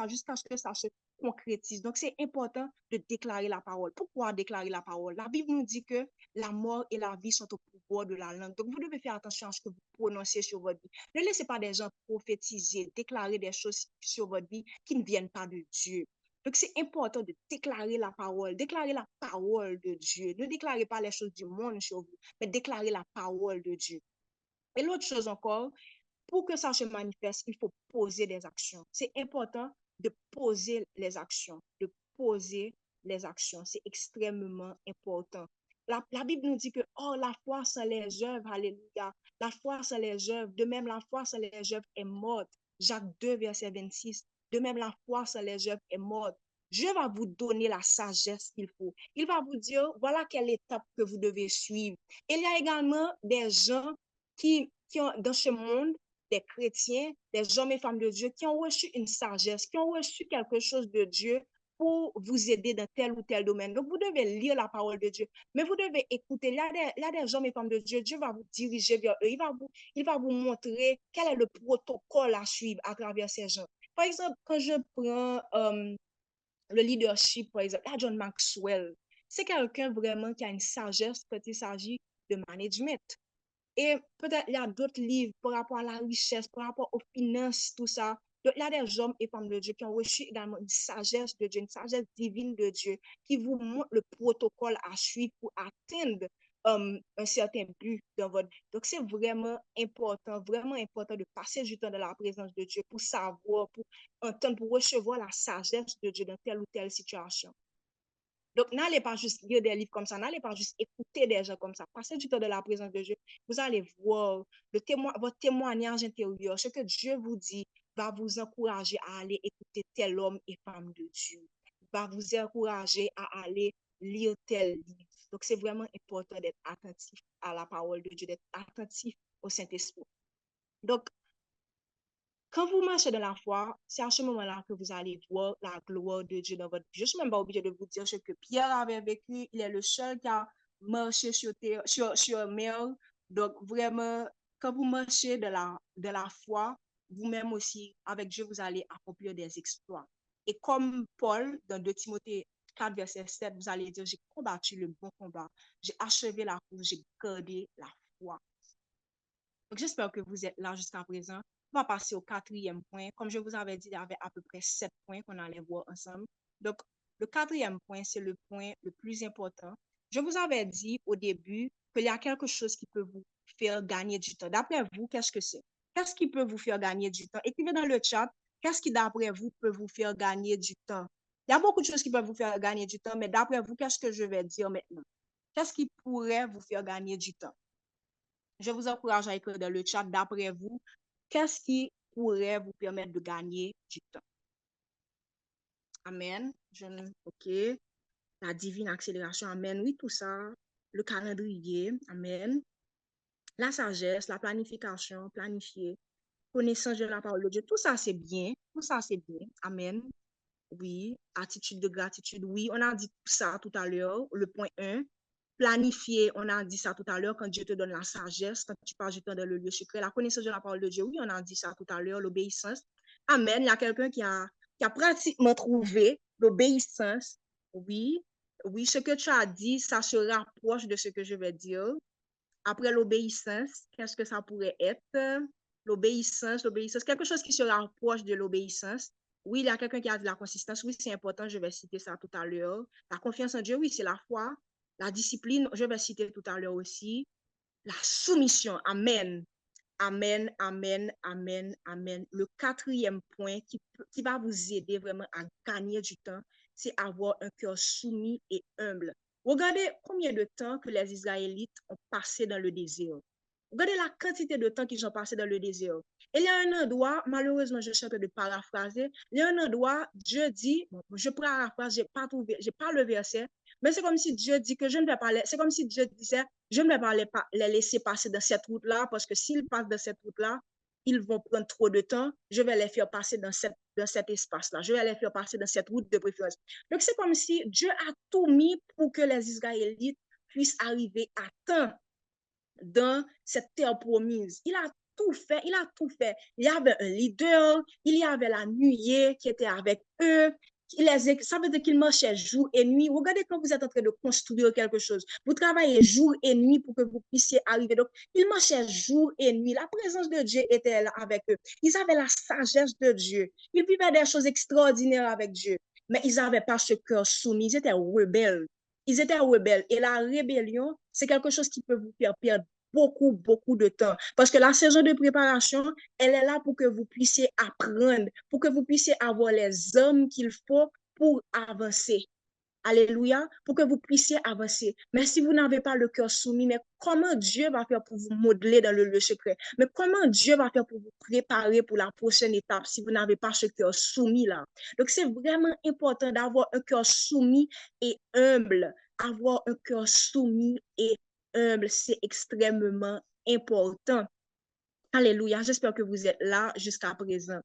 jusqu'à ce que ça se concrétise. Donc, c'est important de déclarer la parole. Pourquoi déclarer la parole? La Bible nous dit que la mort et la vie sont au pouvoir de la langue. Donc, vous devez faire attention à ce que vous prononcez sur votre vie. Ne laissez pas des gens prophétiser, déclarer des choses sur votre vie qui ne viennent pas de Dieu. Donc, c'est important de déclarer la parole de Dieu. Ne déclarez pas les choses du monde sur vous, mais déclarez la parole de Dieu. Et l'autre chose encore, pour que ça se manifeste, il faut poser des actions. C'est important de poser les actions, de poser les actions. C'est extrêmement important. La Bible nous dit que, oh, la foi sans les œuvres, alléluia, la foi sans les œuvres, de même la foi sans les œuvres est morte. Jacques 2, verset 26, de même la foi sans les œuvres est morte. Dieu va vous donner la sagesse qu'il faut. Il va vous dire, voilà quelle étape que vous devez suivre. Il y a également des gens qui ont, dans ce monde, des chrétiens, des hommes et femmes de Dieu qui ont reçu une sagesse, qui ont reçu quelque chose de Dieu pour vous aider dans tel ou tel domaine. Donc, vous devez lire la parole de Dieu, mais vous devez écouter. Il y a des hommes et femmes de Dieu, Dieu va vous diriger vers eux. Il va vous montrer quel est le protocole à suivre à travers ces gens. Par exemple, quand je prends le leadership, par exemple, John Maxwell, c'est quelqu'un vraiment qui a une sagesse quand il s'agit de management. Et peut-être il y a d'autres livres par rapport à la richesse, par rapport aux finances, tout ça. Donc, il y a des hommes et femmes de Dieu qui ont reçu également une sagesse de Dieu, une sagesse divine de Dieu, qui vous montre le protocole à suivre pour atteindre un certain but dans votre vie. Donc, c'est vraiment important de passer du temps dans la présence de Dieu pour savoir, pour entendre, pour recevoir la sagesse de Dieu dans telle ou telle situation. Donc, n'allez pas juste lire des livres comme ça, n'allez pas juste écouter des gens comme ça. Passez du temps de la présence de Dieu. Vous allez voir votre témoignage intérieur, ce que Dieu vous dit va vous encourager à aller écouter tel homme et femme de Dieu. Va vous encourager à aller lire tel livre. Donc, c'est vraiment important d'être attentif à la parole de Dieu, d'être attentif au Saint-Esprit. Donc, quand vous marchez dans la foi, c'est à ce moment-là que vous allez voir la gloire de Dieu dans votre vie. Je ne suis même pas obligée de vous dire ce que Pierre avait vécu. Il est le seul qui a marché sur mer. Donc, vraiment, quand vous marchez de la foi, vous-même aussi, avec Dieu, vous allez accomplir des exploits. Et comme Paul, dans 2 Timothée 4, verset 7, vous allez dire, j'ai combattu le bon combat, j'ai achevé la course, j'ai gardé la foi. Donc, j'espère que vous êtes là jusqu'à présent. On va passer au 4e point. Comme je vous avais dit, il y avait à peu près 7 points qu'on allait voir ensemble. Donc, le 4e point, c'est le point le plus important. Je vous avais dit au début qu'il y a quelque chose qui peut vous faire gagner du temps. D'après vous, qu'est-ce que c'est? Qu'est-ce qui peut vous faire gagner du temps? Écrivez dans le chat, qu'est-ce qui, d'après vous, peut vous faire gagner du temps? Il y a beaucoup de choses qui peuvent vous faire gagner du temps, mais d'après vous, qu'est-ce que je vais dire maintenant? Qu'est-ce qui pourrait vous faire gagner du temps? Je vous encourage à écrire dans le chat, d'après vous, qu'est-ce qui pourrait vous permettre de gagner du temps? Amen. OK. La divine accélération. Amen. Oui, tout ça. Le calendrier. Amen. La sagesse, la planification, planifier, connaissance de la parole de Dieu. Tout ça, c'est bien. Tout ça, c'est bien. Amen. Oui. Attitude de gratitude. Oui, on a dit ça tout à l'heure. Le point 1. Planifier, on a dit ça tout à l'heure, quand Dieu te donne la sagesse, quand tu passes du temps dans le lieu secret, la connaissance de la parole de Dieu, oui, on a dit ça tout à l'heure, l'obéissance. Amen. Il y a quelqu'un qui a pratiquement trouvé l'obéissance. Oui, oui, ce que tu as dit, ça se rapproche de ce que je vais dire. Après l'obéissance, qu'est-ce que ça pourrait être? L'obéissance, quelque chose qui se rapproche de l'obéissance. Oui, il y a quelqu'un qui a dit la consistance. Oui, c'est important, je vais citer ça tout à l'heure. La confiance en Dieu, oui, c'est la foi. La discipline, je vais citer tout à l'heure aussi. La soumission, amen. Amen, amen, amen, amen. Le 4e point qui va vous aider vraiment à gagner du temps, c'est avoir un cœur soumis et humble. Regardez combien de temps que les Israélites ont passé dans le désert. Regardez la quantité de temps qu'ils ont passé dans le désert. Et il y a un endroit, malheureusement, je suis en train de paraphraser, il y a un endroit, Dieu dit, bon, je paraphrase, j'ai pas le verset, mais c'est comme si Dieu dit que je ne vais pas, c'est comme si Dieu disait, je ne vais pas les laisser passer dans cette route-là, parce que s'ils passent dans cette route-là, ils vont prendre trop de temps, je vais les faire passer dans cet espace-là, je vais les faire passer dans cette route de préférence. Donc, c'est comme si Dieu a tout mis pour que les Israélites puissent arriver à temps dans cette terre promise. Il a tout fait, il a tout fait. Il y avait un leader, il y avait la nuée qui était avec eux. Ça veut dire qu'ils marchaient jour et nuit. Regardez quand vous êtes en train de construire quelque chose. Vous travaillez jour et nuit pour que vous puissiez arriver. Donc, ils marchaient jour et nuit. La présence de Dieu était là avec eux. Ils avaient la sagesse de Dieu. Ils vivaient des choses extraordinaires avec Dieu. Mais ils n'avaient pas ce cœur soumis. Ils étaient rebelles. Ils étaient rebelles. Et la rébellion, c'est quelque chose qui peut vous faire perdre beaucoup, beaucoup de temps. Parce que la saison de préparation, elle est là pour que vous puissiez apprendre, pour que vous puissiez avoir les hommes qu'il faut pour avancer. Alléluia, pour que vous puissiez avancer. Mais si vous n'avez pas le cœur soumis, mais comment Dieu va faire pour vous modeler dans le lieu secret? Mais comment Dieu va faire pour vous préparer pour la prochaine étape si vous n'avez pas ce cœur soumis là? Donc, c'est vraiment important d'avoir un cœur soumis et humble. Avoir un cœur soumis et humble, c'est extrêmement important. Alléluia, j'espère que vous êtes là jusqu'à présent.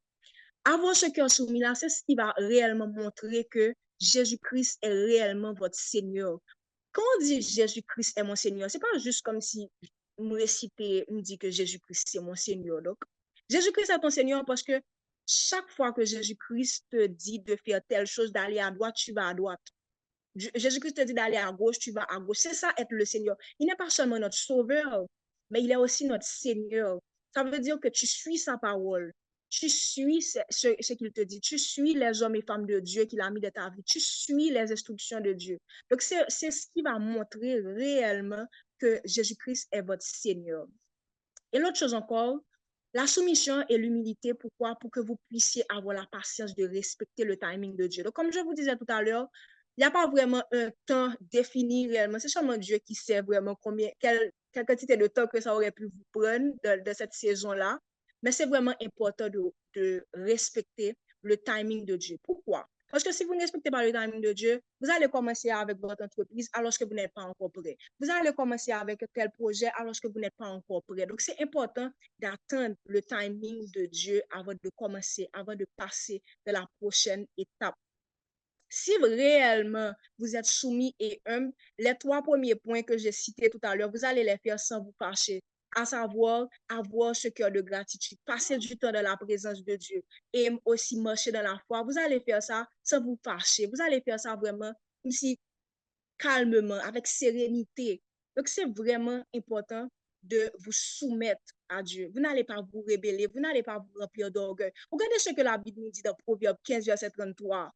Avoir ce cœur soumis là, c'est ce qui va réellement montrer que Jésus-Christ est réellement votre Seigneur. Quand on dit Jésus-Christ est mon Seigneur, c'est pas juste comme si me réciter, me dit que Jésus-Christ c'est mon Seigneur. Donc, Jésus-Christ est ton Seigneur parce que chaque fois que Jésus-Christ te dit de faire telle chose, d'aller à droite, tu vas à droite. Jésus-Christ te dit d'aller à gauche, tu vas à gauche. C'est ça être le Seigneur. Il n'est pas seulement notre sauveur, mais il est aussi notre Seigneur. Ça veut dire que tu suis sa parole. Tu suis ce qu'il te dit. Tu suis les hommes et femmes de Dieu qu'il a mis dans ta vie. Tu suis les instructions de Dieu. Donc, c'est ce qui va montrer réellement que Jésus-Christ est votre Seigneur. Et l'autre chose encore, la soumission et l'humilité, pourquoi? Pour que vous puissiez avoir la patience de respecter le timing de Dieu. Donc, comme je vous disais tout à l'heure, Il n'y a pas vraiment un temps défini réellement. C'est seulement Dieu qui sait vraiment quelle quantité de temps que ça aurait pu vous prendre de cette saison-là. Mais c'est vraiment important de respecter le timing de Dieu. Pourquoi? Parce que si vous ne respectez pas le timing de Dieu, vous allez commencer avec votre entreprise alors que vous n'êtes pas encore prêt. Vous allez commencer avec tel projet alors que vous n'êtes pas encore prêt. Donc, c'est important d'attendre le timing de Dieu avant de commencer, avant de passer de la prochaine étape. Si réellement vous êtes soumis et humble, les 3 premiers points que j'ai cités tout à l'heure, vous allez les faire sans vous fâcher, à savoir avoir ce cœur de gratitude, passer du temps dans la présence de Dieu et aussi marcher dans la foi. Vous allez faire ça sans vous fâcher. Vous allez faire ça vraiment comme si calmement, avec sérénité. Donc, c'est vraiment important de vous soumettre à Dieu. Vous n'allez pas vous rébeller, vous n'allez pas vous remplir d'orgueil. Regardez ce que la Bible nous dit dans Proverbe 15, verset 33.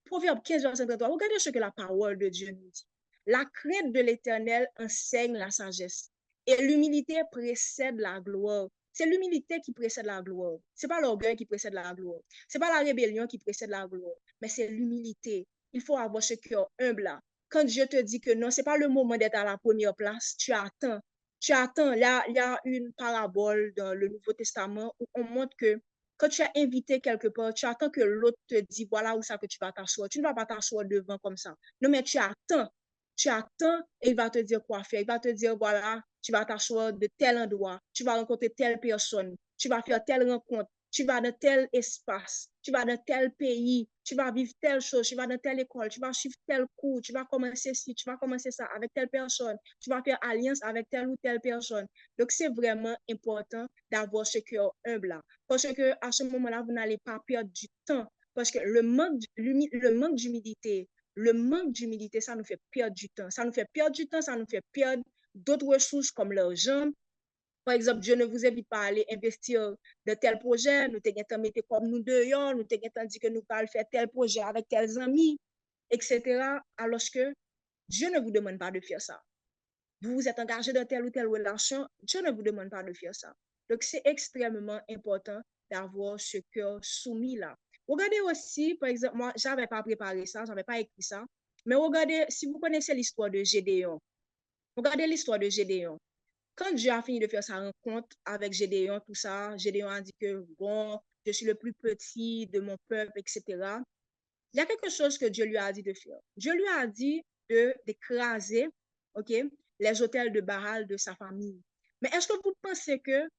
Proverbe 15, verset 33. Regardez ce que la parole de Dieu nous dit. La crainte de l'Éternel enseigne la sagesse et l'humilité précède la gloire. C'est l'humilité qui précède la gloire. Ce n'est pas l'orgueil qui précède la gloire. Ce n'est pas la rébellion qui précède la gloire, mais c'est l'humilité. Il faut avoir ce cœur humble là. Quand Dieu te dit que non, ce n'est pas le moment d'être à la première place, tu attends. Tu attends. Il y a une parabole dans le Nouveau Testament où on montre que quand tu es invité quelque part, tu attends que l'autre te dise voilà où ça que tu vas t'asseoir. Tu ne vas pas t'asseoir devant comme ça. Non, mais tu attends. Tu attends et il va te dire quoi faire. Il va te dire voilà, tu vas t'asseoir de tel endroit. Tu vas rencontrer telle personne. Tu vas faire telle rencontre. Tu vas dans tel espace. Tu vas dans tel pays. Tu vas vivre telle chose. Tu vas dans telle école. Tu vas suivre tel cours. Tu vas commencer ci. Tu vas commencer ça avec telle personne. Tu vas faire alliance avec telle ou telle personne. Donc, c'est vraiment important d'avoir ce cœur humble là. Parce que à ce moment-là, vous n'allez pas perdre du temps. Parce que le manque d'humilité, ça nous fait perdre du temps. Ça nous fait perdre du temps, ça nous fait perdre d'autres ressources comme l'argent. Par exemple, Dieu ne vous invite pas à aller investir dans tel projet. Nous t'avons mis comme nous dehors, nous t'avons dit que nous allons faire tel projet avec tels amis, etc. Alors que Dieu ne vous demande pas de faire ça. Vous vous êtes engagé dans telle ou telle relation, Dieu ne vous demande pas de faire ça. Donc, c'est extrêmement important d'avoir ce cœur soumis là. Regardez aussi, par exemple, moi, je n'avais pas préparé ça, je n'avais pas écrit ça, mais regardez, si vous connaissez l'histoire de Gédéon, regardez l'histoire de Gédéon. Quand Dieu a fini de faire sa rencontre avec Gédéon, tout ça, Gédéon a dit que, bon, je suis le plus petit de mon peuple, etc. Il y a quelque chose que Dieu lui a dit de faire. Dieu lui a dit d'écraser, ok, les autels de Baal de sa famille. Mais est-ce que vous pensez que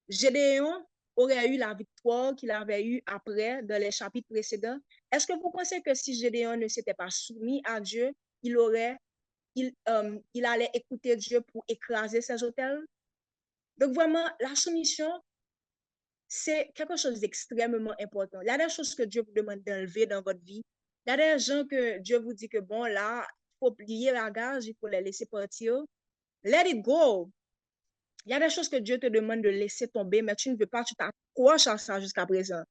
Gédéon aurait eu la victoire qu'il avait eue après dans les chapitres précédents? Est-ce que vous pensez que si Gédéon ne s'était pas soumis à Dieu, il allait écouter Dieu pour écraser ses autels? Donc vraiment, la soumission, c'est quelque chose d'extrêmement important. Il y a des choses que Dieu vous demande d'enlever dans votre vie. Il y a des gens que Dieu vous dit que bon, là, il faut plier la gage, il faut les laisser partir. Let it go. Il y a des choses que Dieu te demande de laisser tomber, mais tu ne veux pas, tu t'accroches à ça jusqu'à présent.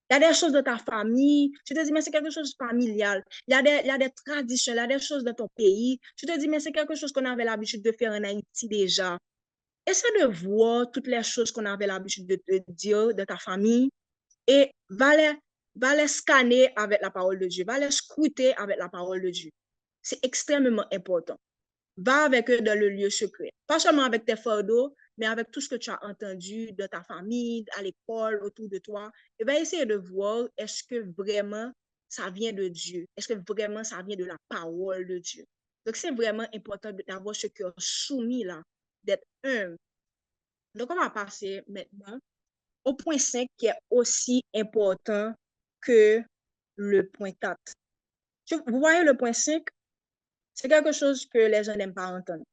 Il y a des choses de ta famille, tu te dis, mais c'est quelque chose de familial. Il y a des traditions, il y a des choses de ton pays. Tu te dis, mais c'est quelque chose qu'on avait l'habitude de faire en Haïti déjà. Essaie de voir toutes les choses qu'on avait l'habitude de te dire de ta famille et va les scanner avec la parole de Dieu, va les scruter avec la parole de Dieu. C'est extrêmement important. Va avec eux dans le lieu secret. Pas seulement avec tes fardeaux, mais avec tout ce que tu as entendu de ta famille, à l'école, autour de toi. Et va essayer de voir est-ce que vraiment ça vient de Dieu? Est-ce que vraiment ça vient de la parole de Dieu? Donc, c'est vraiment important d'avoir ce cœur soumis là, d'être humble. Donc, on va passer maintenant au point 5 qui est aussi important que le point 4. Vous voyez le point 5, c'est quelque chose que les gens n'aiment pas entendre.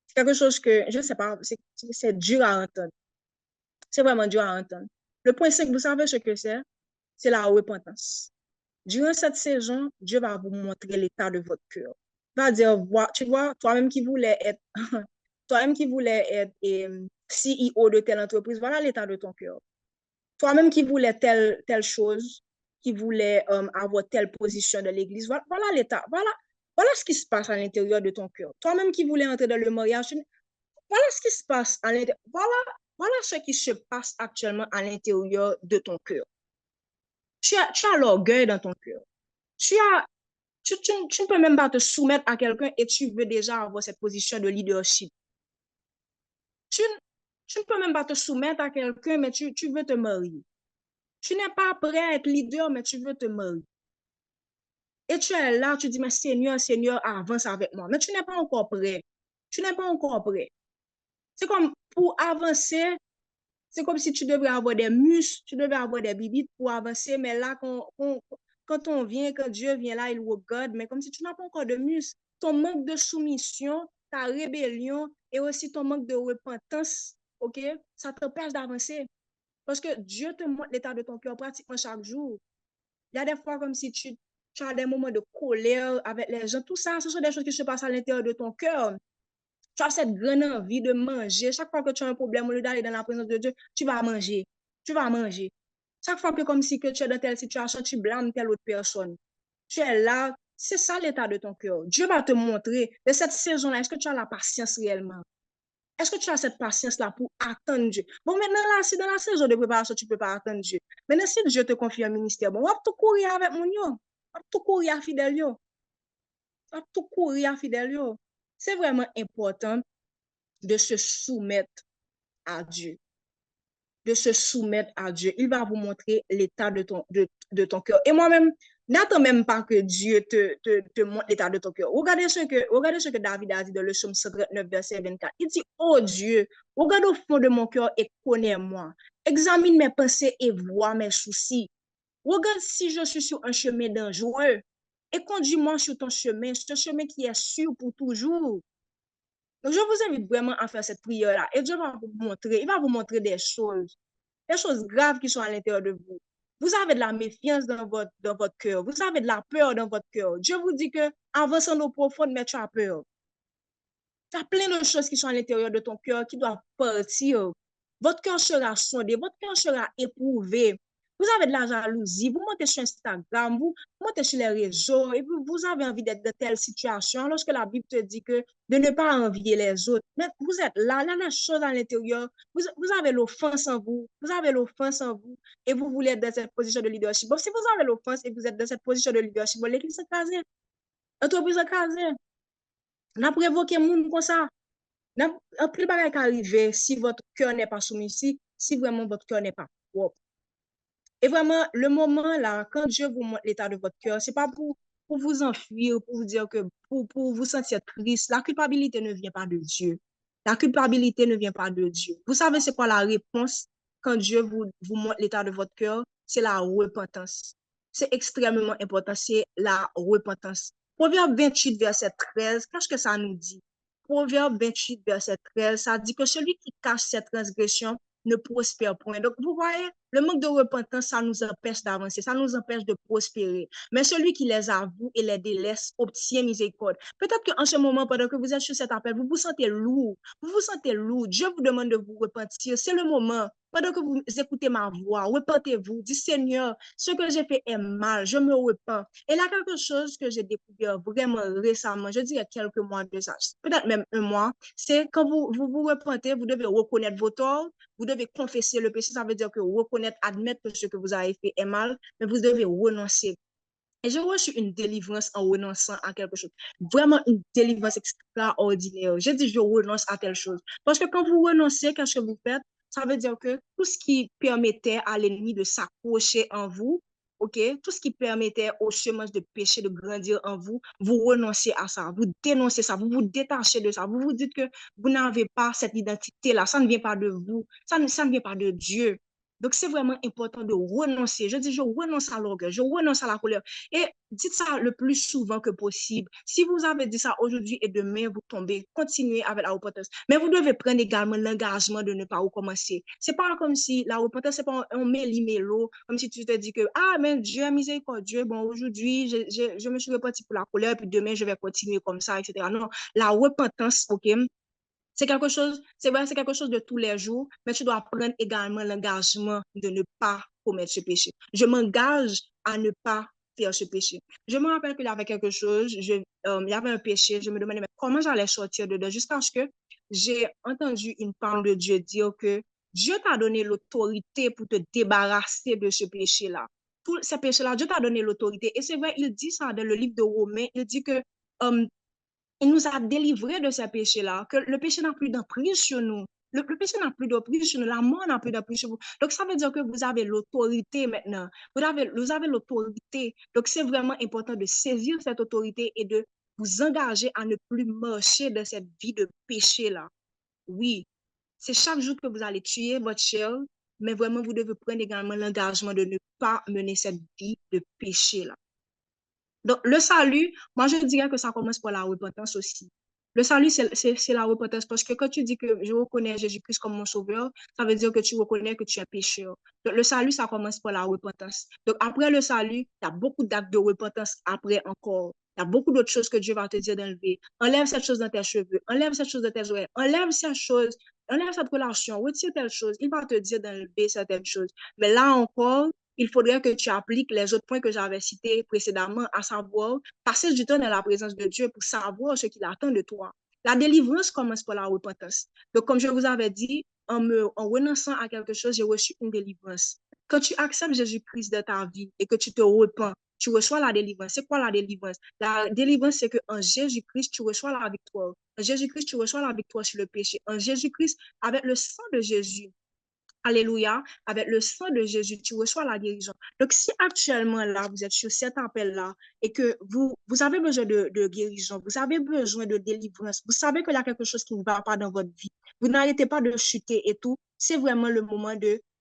C'est quelque chose que, je ne sais pas, c'est dur à entendre. C'est vraiment dur à entendre. Le point 5, vous savez ce que c'est? C'est la repentance. Durant cette saison, Dieu va vous montrer l'état de votre cœur. Il va dire, tu vois, toi-même qui voulais être, toi-même qui voulais être CEO de telle entreprise, voilà l'état de ton cœur. Toi-même qui voulais telle chose, qui voulait avoir telle position de l'église, voilà l'état, voilà ce qui se passe à l'intérieur de ton cœur. Toi-même qui voulais entrer dans le mariage, voilà ce qui se passe à l'intérieur, voilà ce qui se passe actuellement à l'intérieur de ton cœur. Tu as l'orgueil dans ton cœur. Tu as Tu ne peux même pas te soumettre à quelqu'un et tu veux déjà avoir cette position de leadership. Tu, tu ne peux même pas te soumettre à quelqu'un, mais tu veux te marier. Tu n'es pas prêt à être leader, mais tu veux te marier. Et tu es là, tu dis, mais Seigneur, Seigneur, avance avec moi. Mais tu n'es pas encore prêt. Tu n'es pas encore prêt. C'est comme pour avancer, c'est comme si tu devrais avoir des muscles, tu devrais avoir des bibites pour avancer, mais là, quand on vient, quand Dieu vient là, il regarde, mais comme si tu n'as pas encore de muscles. Ton manque de soumission, ta rébellion et aussi ton manque de repentance, ok, ça t'empêche d'avancer. Parce que Dieu te montre l'état de ton cœur pratiquement chaque jour. Il y a des fois comme si tu as des moments de colère avec les gens. Tout ça, ce sont des choses qui se passent à l'intérieur de ton cœur. Tu as cette grande envie de manger. Chaque fois que tu as un problème, au lieu d'aller dans la présence de Dieu, tu vas manger. Tu vas manger. Chaque fois que comme si que tu es dans telle situation, tu blâmes telle autre personne. Tu es là. C'est ça l'état de ton cœur. Dieu va te montrer de cette saison-là, est-ce que tu as la patience réellement? Est-ce que tu as cette patience-là pour attendre Dieu? Bon, maintenant, là, si dans la saison de préparation, tu ne peux pas attendre Dieu. Maintenant, si Dieu te confie un ministère, bon, on va tout courir avec mon yo. On va tout courir à fidèle yo. On va tout courir à fidèle yo. C'est vraiment important de se soumettre à Dieu. De se soumettre à Dieu. Il va vous montrer l'état de ton cœur. Et moi-même, n'attends même pas que Dieu te montre l'état de ton cœur. Regardez ce que David a dit dans le psaume 139, verset 24. Il dit, oh Dieu, regarde au fond de mon cœur et connais-moi. Examine mes pensées et vois mes soucis. Regarde si je suis sur un chemin dangereux et conduis-moi sur ton chemin, ce chemin qui est sûr pour toujours. Donc, je vous invite vraiment à faire cette prière-là. Et Dieu va vous montrer, il va vous montrer des choses graves qui sont à l'intérieur de vous. Vous avez de la méfiance dans votre cœur. Vous avez de la peur dans votre cœur. Dieu vous dit que, avançant au profond, mais tu as peur. Tu as plein de choses qui sont à l'intérieur de ton cœur qui doivent partir. Votre cœur sera sondé, votre cœur sera éprouvé. Vous avez de la jalousie, vous montez sur Instagram, vous montez sur les réseaux et vous avez envie d'être dans telle situation lorsque la Bible te dit que de ne pas envier les autres. Mais vous êtes là, la chose à l'intérieur, vous avez l'offense en vous, vous avez l'offense en vous et vous voulez être dans cette position de leadership. Bon, si vous avez l'offense et vous êtes dans cette position de leadership, bon, l'église s'écraser, l'entreprise s'écraser, n'a provoqué monde comme ça. En plus, bagay qui arrive si votre cœur n'est pas soumis, si vraiment votre cœur n'est pas propre. Et vraiment, le moment là, quand Dieu vous montre l'état de votre cœur, c'est pas pour vous enfuir, pour vous dire que, pour vous sentir triste. La culpabilité ne vient pas de Dieu. La culpabilité ne vient pas de Dieu. Vous savez, c'est quoi la réponse quand Dieu vous montre l'état de votre cœur? C'est la repentance. C'est extrêmement important, c'est la repentance. Proverbe 28, verset 13, qu'est-ce que ça nous dit? Proverbe 28, verset 13, ça dit que celui qui cache ses transgressions ne prospère point. Donc, vous voyez, le manque de repentance, ça nous empêche d'avancer, ça nous empêche de prospérer. Mais celui qui les avoue et les délaisse obtient miséricorde. Peut-être qu'en ce moment, pendant que vous êtes sur cet appel, vous vous sentez lourd. Vous vous sentez lourd. Dieu vous demande de vous repentir. C'est le moment. Pendant que vous écoutez ma voix, repentez-vous. Dites, Seigneur, ce que j'ai fait est mal. Je me repens. Et là, quelque chose que j'ai découvert vraiment récemment, je dirais quelques mois de ça, peut-être même un mois, c'est quand vous repentez, vous devez reconnaître vos torts, vous devez confesser le péché. Ça veut dire que reconnaître, admettre que ce que vous avez fait est mal, mais vous devez renoncer. Et j'ai reçu une délivrance en renonçant à quelque chose. Vraiment une délivrance extraordinaire. J'ai dit, je renonce à telle chose. Parce que quand vous renoncez, qu'est-ce que vous faites? Ça veut dire que tout ce qui permettait à l'ennemi de s'accrocher en vous, ok, tout ce qui permettait aux semences de péché de grandir en vous, vous renoncez à ça, vous dénoncez ça, vous vous détachez de ça, vous vous dites que vous n'avez pas cette identité-là, ça ne vient pas de vous, ça ne vient pas de Dieu. Donc, c'est vraiment important de renoncer. Je dis, je renonce à l'orgueil, je renonce à la colère. Et dites ça le plus souvent que possible. Si vous avez dit ça aujourd'hui et demain, vous tombez, continuez avec la repentance. Mais vous devez prendre également l'engagement de ne pas recommencer. C'est pas comme si la repentance, c'est pas un méli-mélo, comme si tu te dis que, ah, mais Dieu est miséricordieux, bon, aujourd'hui, je me suis repenti pour la colère, puis demain, je vais continuer comme ça, etc. Non, la repentance, ok, c'est quelque chose, c'est vrai, c'est quelque chose de tous les jours, mais tu dois prendre également l'engagement de ne pas commettre ce péché. Je m'engage à ne pas faire ce péché. Je me rappelle qu'il y avait quelque chose, il y avait un péché, je me demandais mais comment j'allais sortir dedans jusqu'à ce que j'ai entendu une parole de Dieu dire que Dieu t'a donné l'autorité pour te débarrasser de ce péché-là. tous ces péchés-là, Dieu t'a donné l'autorité. Et c'est vrai, il dit ça dans le livre de Romains, il dit que il nous a délivrés de ces péchés-là, que le péché n'a plus d'emprise sur nous. Le péché n'a plus d'emprise sur nous, la mort n'a plus d'emprise sur vous. Donc, ça veut dire que vous avez l'autorité maintenant. Vous avez l'autorité. Donc, c'est vraiment important de saisir cette autorité et de vous engager à ne plus marcher dans cette vie de péché-là. Oui, c'est chaque jour que vous allez tuer votre chair, mais vraiment, vous devez prendre également l'engagement de ne pas mener cette vie de péché-là. Donc, le salut, moi, je dirais que ça commence par la repentance aussi. Le salut, c'est la repentance parce que quand tu dis que je reconnais Jésus-Christ comme mon sauveur, ça veut dire que tu reconnais que tu es pécheur. Donc, le salut, ça commence par la repentance. Donc, après le salut, il y a beaucoup d'actes de repentance après encore. Il y a beaucoup d'autres choses que Dieu va te dire d'enlever. Enlève cette chose dans tes cheveux, enlève cette chose dans tes oreilles, enlève cette relation, retire telle chose. Il va te dire d'enlever certaines choses. Mais là encore, il faudrait que tu appliques les autres points que j'avais cités précédemment, à savoir passer du temps dans la présence de Dieu pour savoir ce qu'il attend de toi. La délivrance commence par la repentance. Donc, comme je vous avais dit, en renonçant à quelque chose, j'ai reçu une délivrance. Quand tu acceptes Jésus-Christ dans ta vie et que tu te repens, tu reçois la délivrance. C'est quoi la délivrance? La délivrance, c'est qu'en Jésus-Christ, tu reçois la victoire. En Jésus-Christ, tu reçois la victoire sur le péché. En Jésus-Christ, avec le sang de Jésus, Alléluia, avec le sang de Jésus, tu reçois la guérison. Donc, si actuellement, là, vous êtes sur cet appel-là et que vous avez besoin de guérison, vous avez besoin de délivrance, vous savez qu'il y a quelque chose qui ne va pas dans votre vie, vous n'arrêtez pas de chuter et tout, c'est vraiment le moment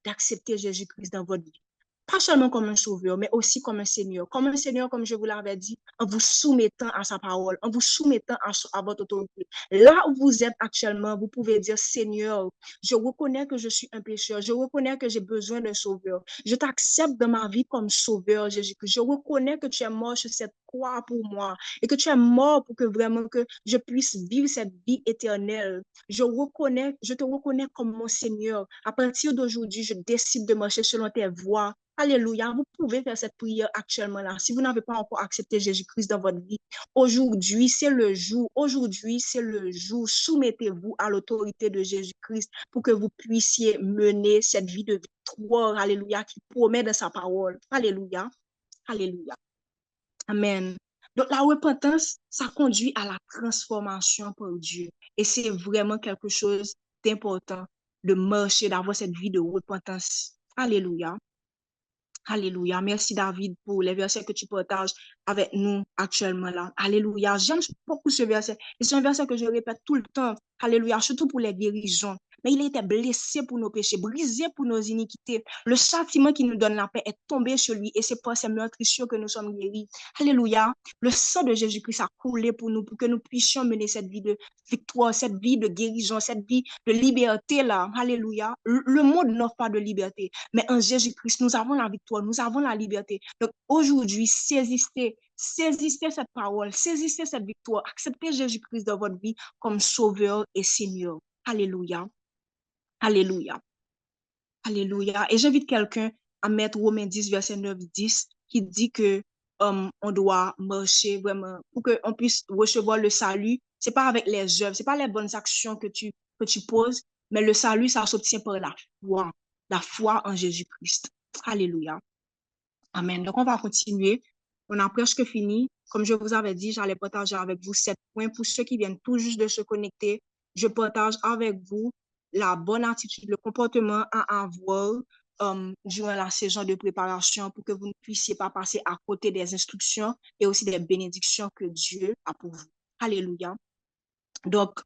d'accepter Jésus-Christ dans votre vie. Pas seulement comme un sauveur, mais aussi comme un Seigneur. Comme un Seigneur, comme je vous l'avais dit, en vous soumettant à sa parole, en vous soumettant à votre autorité. Là où vous êtes actuellement, vous pouvez dire, Seigneur, je reconnais que je suis un pécheur. Je reconnais que j'ai besoin d'un sauveur. Je t'accepte dans ma vie comme sauveur, Jésus-Christ. Je reconnais que tu es mort sur cette croix pour moi et que tu es mort pour que vraiment que je puisse vivre cette vie éternelle. Je te reconnais comme mon Seigneur. À partir d'aujourd'hui, je décide de marcher selon tes voies. Alléluia. Vous pouvez faire cette prière actuellement là. Si vous n'avez pas encore accepté Jésus-Christ dans votre vie, aujourd'hui, c'est le jour. Aujourd'hui, c'est le jour. Soumettez-vous à l'autorité de Jésus-Christ pour que vous puissiez mener cette vie de victoire. Alléluia, qui promet dans sa parole. Alléluia. Alléluia. Amen. Donc, la repentance, ça conduit à la transformation par Dieu. Et c'est vraiment quelque chose d'important de marcher, d'avoir cette vie de repentance. Alléluia. Alléluia. Merci David pour les versets que tu partages avec nous actuellement là. Alléluia. J'aime beaucoup ce verset. Et c'est un verset que je répète tout le temps. Alléluia. Surtout pour les guérisons. Mais il a été blessé pour nos péchés, brisé pour nos iniquités. Le châtiment qui nous donne la paix est tombé sur lui et c'est par ses meurtrissures que nous sommes guéris. Alléluia. Le sang de Jésus-Christ a coulé pour nous, pour que nous puissions mener cette vie de victoire, cette vie de guérison, cette vie de liberté là. Alléluia. Le monde n'offre pas de liberté. Mais en Jésus-Christ, nous avons la victoire, nous avons la liberté. Donc aujourd'hui, saisissez cette parole, saisissez cette victoire, acceptez Jésus-Christ dans votre vie comme sauveur et Seigneur. Alléluia. Alléluia. Alléluia. Et j'invite quelqu'un à mettre Romains 10, verset 9-10, qui dit que on doit marcher vraiment pour qu'on puisse recevoir le salut. C'est pas avec les œuvres, c'est pas les bonnes actions que tu poses, mais le salut, ça s'obtient par la foi en Jésus-Christ. Alléluia. Amen. Donc, on va continuer. On a presque fini. Comme je vous avais dit, j'allais partager avec vous 7 points. Pour ceux qui viennent tout juste de se connecter, je partage avec vous la bonne attitude, le comportement à avoir durant la saison de préparation pour que vous ne puissiez pas passer à côté des instructions et aussi des bénédictions que Dieu a pour vous. Alléluia. Donc,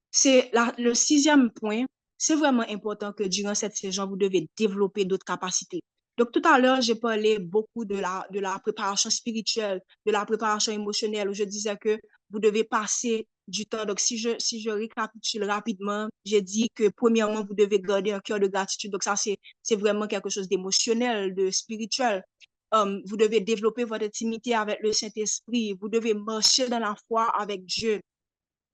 c'est le 6e point. C'est vraiment important que durant cette saison, vous devez développer d'autres capacités. Donc, tout à l'heure, j'ai parlé beaucoup de la préparation spirituelle, de la préparation émotionnelle, où je disais que vous devez passer du temps. Donc, si je récapitule rapidement, j'ai dit que premièrement, vous devez garder un cœur de gratitude. Donc, ça, c'est vraiment quelque chose d'émotionnel, de spirituel. Vous devez développer votre intimité avec le Saint-Esprit. Vous devez marcher dans la foi avec Dieu.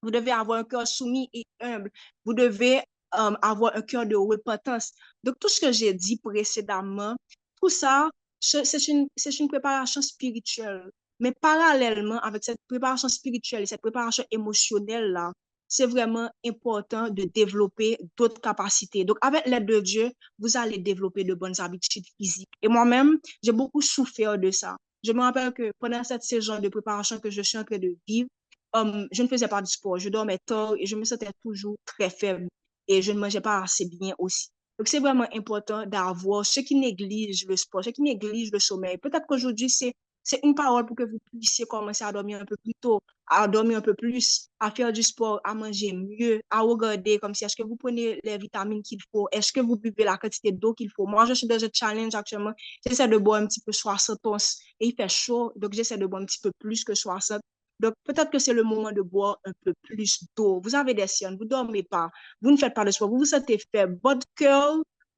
Vous devez avoir un cœur soumis et humble. Vous devez avoir un cœur de repentance. Donc, tout ce que j'ai dit précédemment, tout ça, c'est une préparation spirituelle. Mais parallèlement avec cette préparation spirituelle et cette préparation émotionnelle-là, c'est vraiment important de développer d'autres capacités. Donc, avec l'aide de Dieu, vous allez développer de bonnes habitudes physiques. Et moi-même, j'ai beaucoup souffert de ça. Je me rappelle que pendant cette saison de préparation que je suis en train de vivre, je ne faisais pas de sport. Je dormais tard et je me sentais toujours très faible. Et je ne mangeais pas assez bien aussi. Donc, c'est vraiment important d'avoir ceux qui négligent le sport, ceux qui négligent le sommeil. Peut-être qu'aujourd'hui, c'est une parole pour que vous puissiez commencer à dormir un peu plus tôt, à dormir un peu plus, à faire du sport, à manger mieux, à regarder comme si est-ce que vous prenez les vitamines qu'il faut, est-ce que vous buvez la quantité d'eau qu'il faut. Moi, je suis dans un challenge actuellement. J'essaie de boire un petit peu 60 onces et il fait chaud, donc j'essaie de boire un petit peu plus que 60. Donc, peut-être que c'est le moment de boire un peu plus d'eau. Vous avez des siennes, vous ne dormez pas, vous ne faites pas de sport, vous vous sentez faible, votre cœur,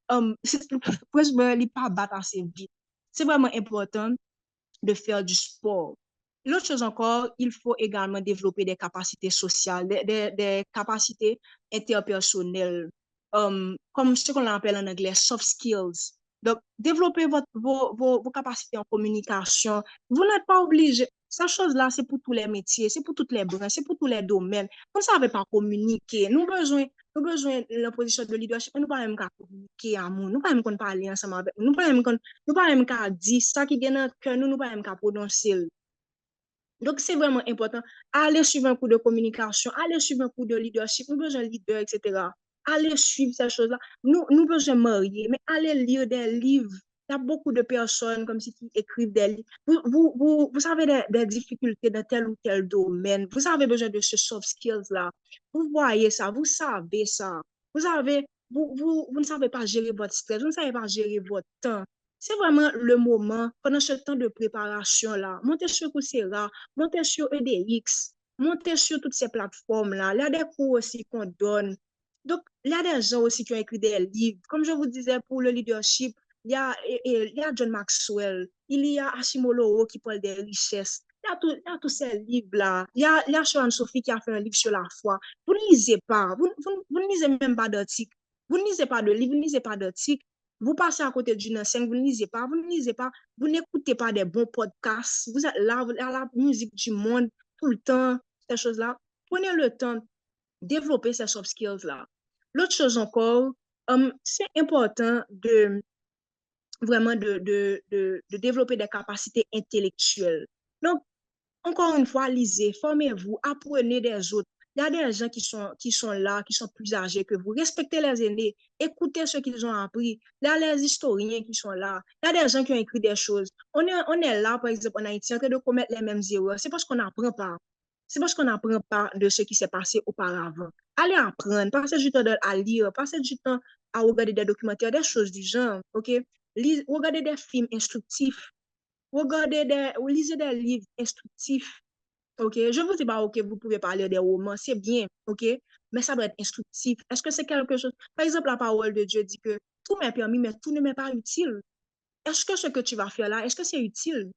il pas battre assez vite. C'est vraiment important de faire du sport. L'autre chose encore, il faut également développer des capacités sociales, des capacités interpersonnelles, comme ce qu'on appelle en anglais soft skills. Donc, développer vos capacités en communication. Vous n'êtes pas obligé. Cette chose-là, c'est pour tous les métiers, c'est pour toutes les branches, c'est pour tous les domaines. Vous ne savez pas communiquer. Nous besoin de la position de leadership, nous ne pouvons même pas communiquer à nous, nous ne pouvons même pas parler ensemble avec nous, nous ne pouvons même pas dire ça qui est dans notre cœur, nous ne pouvons même pas prononcer. Donc, c'est vraiment important. Allez suivre un cours de communication, allez suivre un cours de leadership, nous besoin de leader, etc. Allez suivre ces choses-là. Nous besoin de marier, mais allez lire des livres. Il y a beaucoup de personnes comme si qui écrivent des livres. Vous avez des difficultés dans tel ou tel domaine. Vous avez besoin de ce soft skills-là. Vous voyez ça, vous savez ça. Vous ne savez pas gérer votre stress, vous ne savez pas gérer votre temps. C'est vraiment le moment, pendant ce temps de préparation-là, montez sur Coursera, montez sur EDX, montez sur toutes ces plateformes-là. Il y a des cours aussi qu'on donne. Donc, il y a des gens aussi qui ont écrit des livres. Comme je vous disais, pour le leadership, il y a John Maxwell, il y a Hashimoto qui parle des richesses. Il y a tous ces livres-là. Il y a Sharon Sophie qui a fait un livre sur la foi. Vous ne lisez pas. Vous ne lisez même pas d'articles. Vous ne lisez pas de livres, vous ne lisez pas d'articles. Vous passez à côté d'une enseigne, vous ne lisez pas, vous ne lisez pas, vous n'écoutez pas des bons podcasts. Vous êtes là, à la musique du monde, tout le temps, ces choses-là. Prenez le temps de développer ces soft skills-là. L'autre chose encore, c'est important de vraiment de développer des capacités intellectuelles. Donc, encore une fois, lisez, formez-vous, apprenez des autres. Il y a des gens qui sont là, qui sont plus âgés que vous. Respectez les aînés, écoutez ce qu'ils ont appris. Il y a les historiens qui sont là. Il y a des gens qui ont écrit des choses. On est là, par exemple, en Haïti, en train de commettre les mêmes erreurs. C'est parce qu'on n'apprend pas. C'est parce qu'on n'apprend pas de ce qui s'est passé auparavant. Allez apprendre, passez du temps à lire, passez du temps à regarder des documentaires, des choses du genre, ok? Regardez des films instructifs. Lisez des livres instructifs, ok? Je ne vous dis pas, ok, vous pouvez parler des romans, c'est bien, ok? Mais ça doit être instructif. Est-ce que c'est quelque chose? Par exemple, la parole de Dieu dit que tout m'est permis, mais tout ne m'est pas utile. Est-ce que ce que tu vas faire là, est-ce que c'est utile?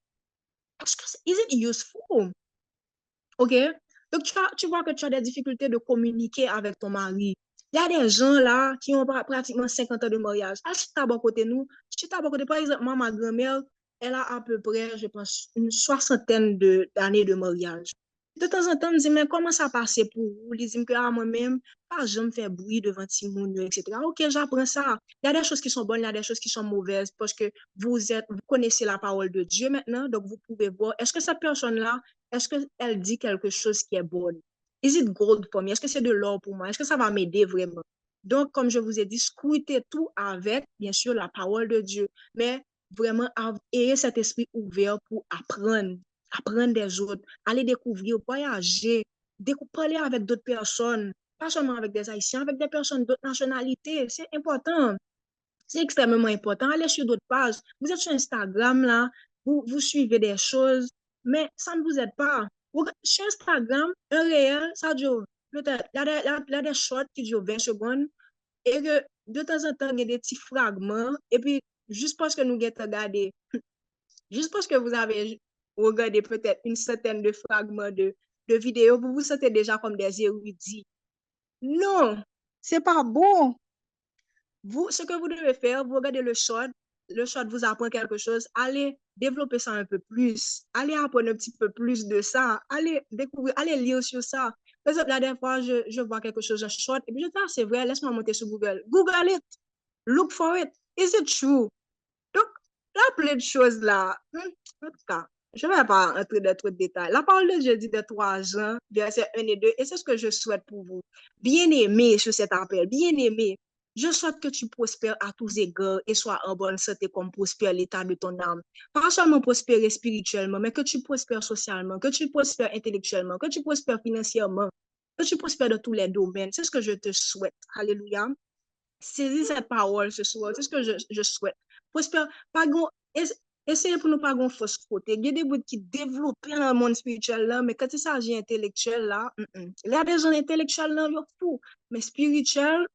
Is it useful? Ok? Donc, tu vois que tu as des difficultés de communiquer avec ton mari. Il y a des gens là qui ont pratiquement 50 ans de mariage. À ce bon côté, nous, par exemple, moi, ma grand-mère, elle a à peu près, je pense, une soixantaine d'années de mariage. De temps en temps, je me dis, mais comment ça passe pour vous? Ils disent que moi-même, pas jamais faire bruit devant Timoun, etc. Ok, j'apprends ça. Il y a des choses qui sont bonnes, il y a des choses qui sont mauvaises parce que vous connaissez la parole de Dieu maintenant, donc vous pouvez voir, est-ce que cette personne-là, est-ce qu'elle dit quelque chose qui est bon? Is it gold pour moi? Est-ce que c'est de l'or pour moi? Est-ce que ça va m'aider vraiment? Donc, comme je vous ai dit, scrutez tout avec, bien sûr, la parole de Dieu, mais vraiment, ayez cet esprit ouvert pour apprendre des autres, aller découvrir, voyager, parler avec d'autres personnes, pas seulement avec des Haïtiens, avec des personnes d'autres nationalités. C'est important. C'est extrêmement important. Allez sur d'autres pages. Vous êtes sur Instagram, là, vous suivez des choses, mais ça ne vous aide pas. Sur Instagram, un réel, ça dure peut-être, il y a des shorts qui durent 20 secondes, et que de temps en temps, il y a des petits fragments, et puis, juste parce que nous avons regardé, juste parce que vous avez regardé peut-être une centaine de fragments de vidéos, vous vous sentez déjà comme des érudits. Non, c'est pas bon. Ce que vous devez faire, vous regardez le short vous apprend quelque chose, allez développer ça un peu plus, allez apprendre un petit peu plus de ça, allez découvrir, allez lire sur ça. Par exemple, la dernière fois, je vois quelque chose en short, et puis je dis, ah, c'est vrai, laisse-moi monter sur Google. Google it. Look for it. Is it true? Donc, là, plein de choses là. En tout cas, je ne vais pas entrer dans trop de détails. La parole de Dieu dit de 3 ans, versets 1 et 2, et c'est ce que je souhaite pour vous. Bien-aimé sur cet appel, bien-aimé, je souhaite que tu prospères à tous égards et sois en bonne santé comme prospère l'état de ton âme. Pas seulement prospérer spirituellement, mais que tu prospères socialement, que tu prospères intellectuellement, que tu prospères financièrement, que tu prospères dans tous les domaines. C'est ce que je te souhaite. Alléluia. Saisis cette parole ce soir. C'est ce que je souhaite. Prospère, pas gon, essayez pour nous pas gon fausse côté. Il y a des bouts qui développent dans le monde spirituel là, mais quand il s'agit intellectuel là, il y a des gens intellectuels là, ils fou, mais spirituel,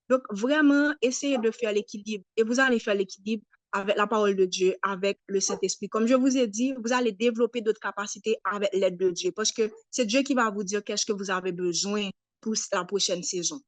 Donc vraiment, essayez de faire l'équilibre et vous allez faire l'équilibre avec la parole de Dieu, avec le Saint-Esprit. Comme je vous ai dit, vous allez développer d'autres capacités avec l'aide de Dieu parce que c'est Dieu qui va vous dire qu'est-ce que vous avez besoin pour la prochaine saison.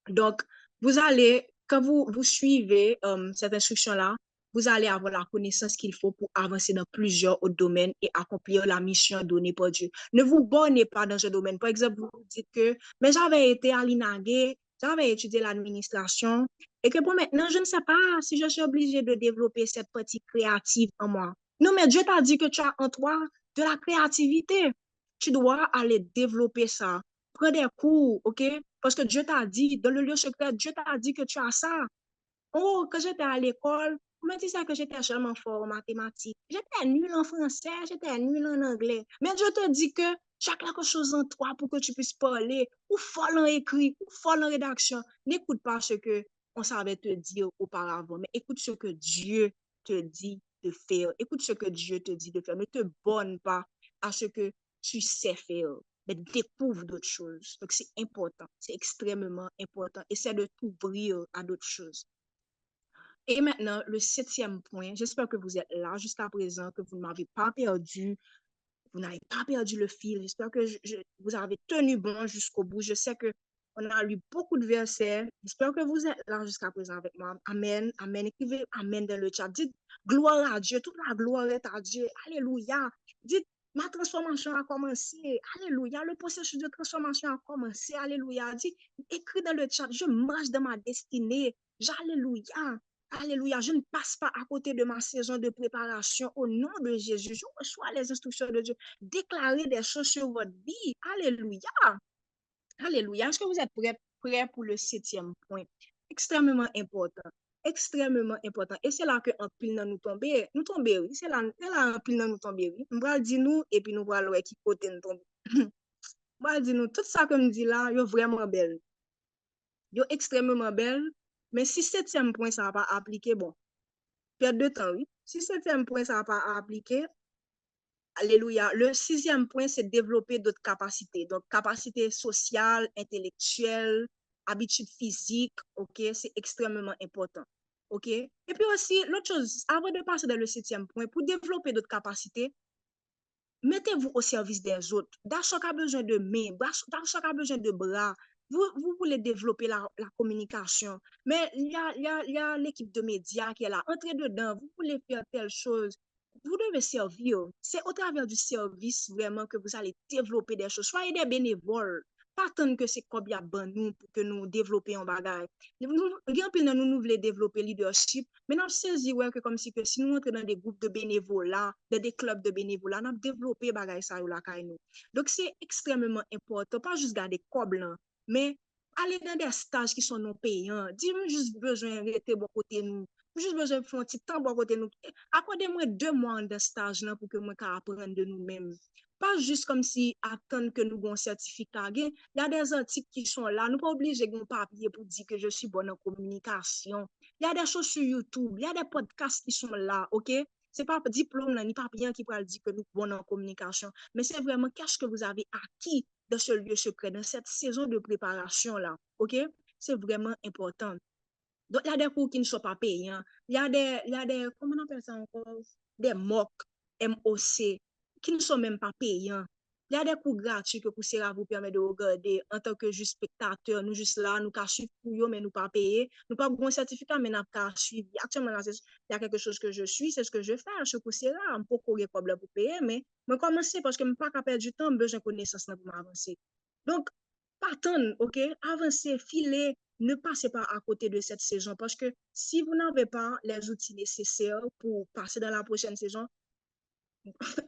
Donc, vous allez, quand vous suivez cette instruction-là, vous allez avoir la connaissance qu'il faut pour avancer dans plusieurs autres domaines et accomplir la mission donnée par Dieu. Ne vous bornez pas dans ce domaine. Par exemple, vous vous dites que, mais j'avais été à l'INAGé, j'avais étudié l'administration, et que bon, maintenant, je ne sais pas si je suis obligée de développer cette partie créative en moi. Non, mais Dieu t'a dit que tu as en toi de la créativité. Tu dois aller développer ça. Prends des cours, OK? Parce que Dieu t'a dit, dans le lieu secret, Dieu t'a dit que tu as ça. Oh, quand j'étais à l'école, comment tu sais que j'étais seulement fort en mathématiques? J'étais nulle en français, j'étais nulle en anglais. Mais Dieu te dit que tu as quelque chose en toi pour que tu puisses parler, ou fort en écrit, ou fort en rédaction. N'écoute pas ce que on savait te dire auparavant, mais écoute ce que Dieu te dit de faire. Écoute ce que Dieu te dit de faire. Ne te borne pas à ce que tu sais faire, mais découvre d'autres choses. Donc, c'est important, c'est extrêmement important. Essaie de t'ouvrir à d'autres choses. Et maintenant, le 7e point, j'espère que vous êtes là jusqu'à présent, que vous ne m'avez pas perdu, vous n'avez pas perdu le fil. J'espère que vous avez tenu bon jusqu'au bout. Je sais que on a lu beaucoup de versets. J'espère que vous êtes là jusqu'à présent avec moi. Amen, amen. Écrivez amen dans le chat. Dites gloire à Dieu. Toute la gloire est à Dieu. Alléluia. Dites ma transformation a commencé. Alléluia. Le processus de transformation a commencé. Alléluia. Dites, écris dans le chat. Je marche dans ma destinée. Alléluia. Alléluia, je ne passe pas à côté de ma saison de préparation au nom de Jésus. Je reçois les instructions de Dieu. Déclarez des choses sur votre vie. Alléluia. Alléluia. Est-ce que vous êtes prêts pour le 7e point? Extrêmement important. Extrêmement important. Et c'est là que en pile nous tomber. Nous tomber, oui. C'est là en pile nous tomber, oui. On va dire nous et puis nous va voir qui côté nous tomber. On va dire nous, tout ça que me dit là, yo vraiment belle. Yo extrêmement belle. Mais si 7e point, ça va pas appliquer, bon. Perte de temps, oui. Si 7e point, ça va pas appliquer, alléluia. Le 6e point, c'est développer d'autres capacités. Donc, capacité sociale, intellectuelle, habitude physique, ok, c'est extrêmement important. Ok? Et puis aussi, l'autre chose, avant de passer dans le 7e point, pour développer d'autres capacités, mettez-vous au service des autres. Dans a besoin de mains, dans a besoin de bras. Vous voulez développer la communication, mais il y a l'équipe de médias qui est là. Entrez dedans, vous voulez faire telle chose. Vous devez servir. C'est au travers du service vraiment que vous allez développer des choses. Soyez des bénévoles. Pas tant que c'est comme il y a ban nous pour que nous développions un bagage. Nous voulons développer leadership, mais nous saisissons ouais, que comme si nous entrons dans des groupes de bénévolat, dans des clubs de bénévolat, nous avons développé bagage ça là nous. Donc c'est extrêmement important, pas juste garder comme là, mais aller dans des stages qui sont non payants. Dis-moi juste besoin de rester bon côté nous. Juste besoin de faire un petit temps bon côté nous. Accordez-moi 2 mois de stage là pour que moi apprendre de nous-mêmes. Pas juste comme si attendre que nous avons un certificat. Il y a des articles qui sont là. Nous ne sommes pas obligés de papier pour dire que je suis bonne en communication. Il y a des choses sur YouTube. Il y a des podcasts qui sont là. OK? Ce n'est pas diplôme, ni papier qui peut dire que nous sommes bonnes en communication. Mais c'est vraiment qu'est-ce que vous avez acquis dans ce lieu secret, dans cette saison de préparation-là. OK? C'est vraiment important. Donc, il y a des cours qui ne sont pas payants. Il y a des comment on appelle ça encore? Des MOOC, MOC, qui ne sont même pas payants. Il y a des cours gratuits que Coursera vous permet de regarder en tant que juste spectateur. Nous juste là, nous pas suivre pour eux, mais nous pas payer. Nous pas un certificat, mais nous pas suivre. Actuellement, il y a quelque chose que je suis, c'est ce que je fais chez Coursera. Je ne peux pas de problème pour payer, mais je commence parce que je ne peux pas perdre du temps, besoin de connaissances pour m'avancer. Donc, pas attendre, ok? Avancez, filez, ne passez pas à côté de cette saison parce que si vous n'avez pas les outils nécessaires pour passer dans la prochaine saison,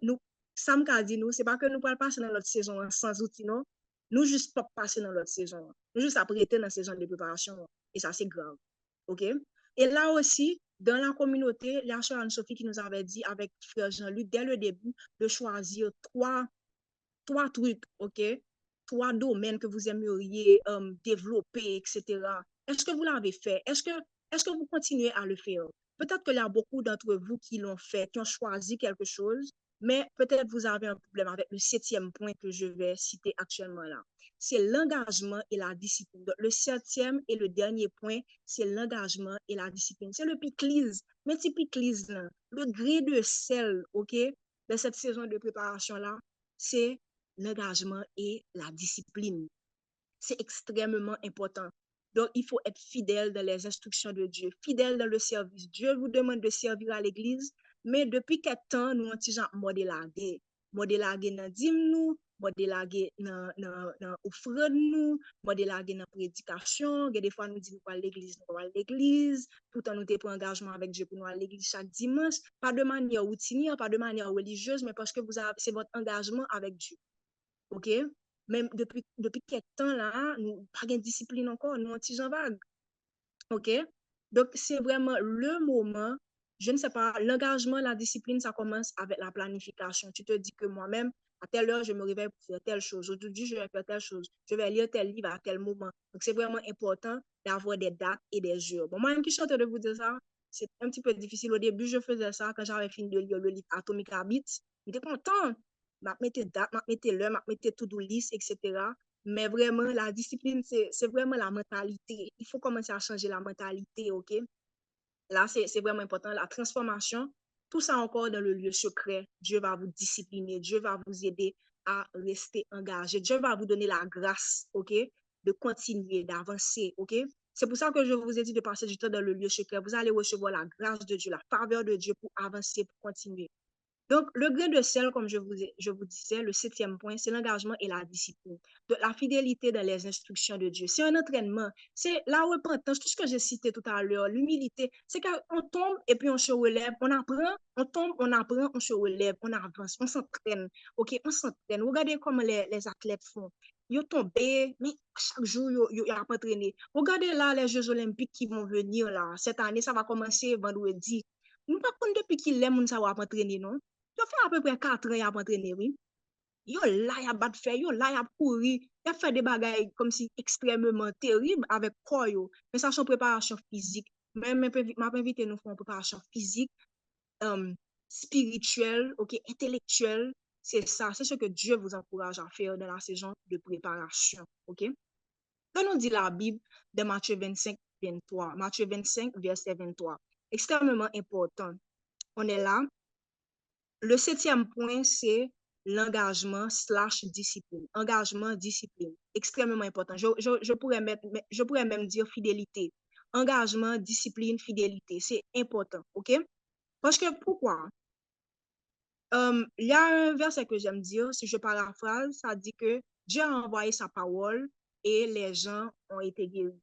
nous, Sam ka dit nous, c'est pas que nous pouvons passer dans l'autre saison sans outils, non. Nous juste pas passer dans l'autre saison. Nous juste apprêter dans la saison de préparation. Et ça, c'est grave. OK? Et là aussi, dans la communauté, la sœur Anne-Sophie qui nous avait dit avec frère Jean-Luc, dès le début, de choisir trois trucs, OK? Trois domaines que vous aimeriez développer, etc. Est-ce que vous l'avez fait? Est-ce que vous continuez à le faire? Peut-être qu'il y a beaucoup d'entre vous qui l'ont fait, qui ont choisi quelque chose, mais peut-être vous avez un problème avec le 7e point que je vais citer actuellement là. C'est l'engagement et la discipline. Donc, le 7e et le dernier point, c'est l'engagement et la discipline. C'est le piclise. Mais c'est piclise, le gré de sel, OK, de cette saison de préparation-là, c'est l'engagement et la discipline. C'est extrêmement important. Donc, il faut être fidèle dans les instructions de Dieu, fidèle dans le service. Dieu vous demande de servir à l'Église, mais depuis quel temps nous avons modélagé? Modélagé dans dîme nous, modélagé dans offrande nous, modélagé dans prédication. Des fois, nous disons à l'Église, nous allons à l'Église, tout en nous prenons engagement avec Dieu pour nous à l'Église chaque dimanche, pas de manière routinière, pas de manière religieuse, mais parce que c'est votre engagement avec Dieu. OK? Même depuis quelques temps là, nous pas de discipline encore, nous petits en vague. OK? Donc, c'est vraiment le moment, je ne sais pas, l'engagement, la discipline, ça commence avec la planification. Tu te dis que moi-même, à telle heure, je me réveille pour faire telle chose. Aujourd'hui, je vais faire telle chose. Je vais lire tel livre à tel moment. Donc, c'est vraiment important d'avoir des dates et des heures. Bon, moi-même qui suis en train de vous dire ça, c'est un petit peu difficile. Au début, je faisais ça quand j'avais fini de lire le livre Atomic Habits. J'étais content. Je mettais date, je mettais l'heure, je mettais to-do list, etc. Mais vraiment, la discipline, c'est vraiment la mentalité. Il faut commencer à changer la mentalité, OK? Là, c'est vraiment important. La transformation, tout ça encore dans le lieu secret. Dieu va vous discipliner. Dieu va vous aider à rester engagé. Dieu va vous donner la grâce, OK? De continuer, d'avancer, OK? C'est pour ça que je vous ai dit de passer du temps dans le lieu secret. Vous allez recevoir la grâce de Dieu, la faveur de Dieu pour avancer, pour continuer. Donc, le grain de sel, comme je vous disais, le 7e point, c'est l'engagement et la discipline. De la fidélité dans les instructions de Dieu. C'est un entraînement. C'est la repentance, tout ce que j'ai cité tout à l'heure, l'humilité. C'est qu'on tombe et puis on se relève. On apprend, on tombe, on apprend, on se relève, on avance, on s'entraîne. OK, on s'entraîne. Regardez comment les athlètes font. Ils tombent, mais chaque jour, ils ont entraîné. Regardez là les Jeux olympiques qui vont venir là. Cette année, ça va commencer vendredi. Nous ne pouvons pas depuis qu'il aime, ça va entraîner, non? Yo fait à peu près 4 ans, y a entraîné, oui. Yo là, y a battu fait, yo là, y a couru, y a fait des bagailles comme si extrêmement terribles avec quoi yo. Mais ça, c'est préparation physique. Même m'a invité nous faire une préparation physique, um, spirituelle, ok, intellectuelle. C'est ça, c'est ce que Dieu vous encourage à faire dans la saison de préparation, ok. Quand on dit la Bible de Matthieu 25, 23, Matthieu 25, verset 23, extrêmement important. On est là. Le 7e point, c'est l'engagement slash discipline. Engagement, discipline. Extrêmement important. Je pourrais même dire fidélité. Engagement, discipline, fidélité. C'est important. OK? Parce que pourquoi? Il y a un verset que j'aime dire, si je paraphrase, ça dit que Dieu a envoyé sa parole et les gens ont été guéris.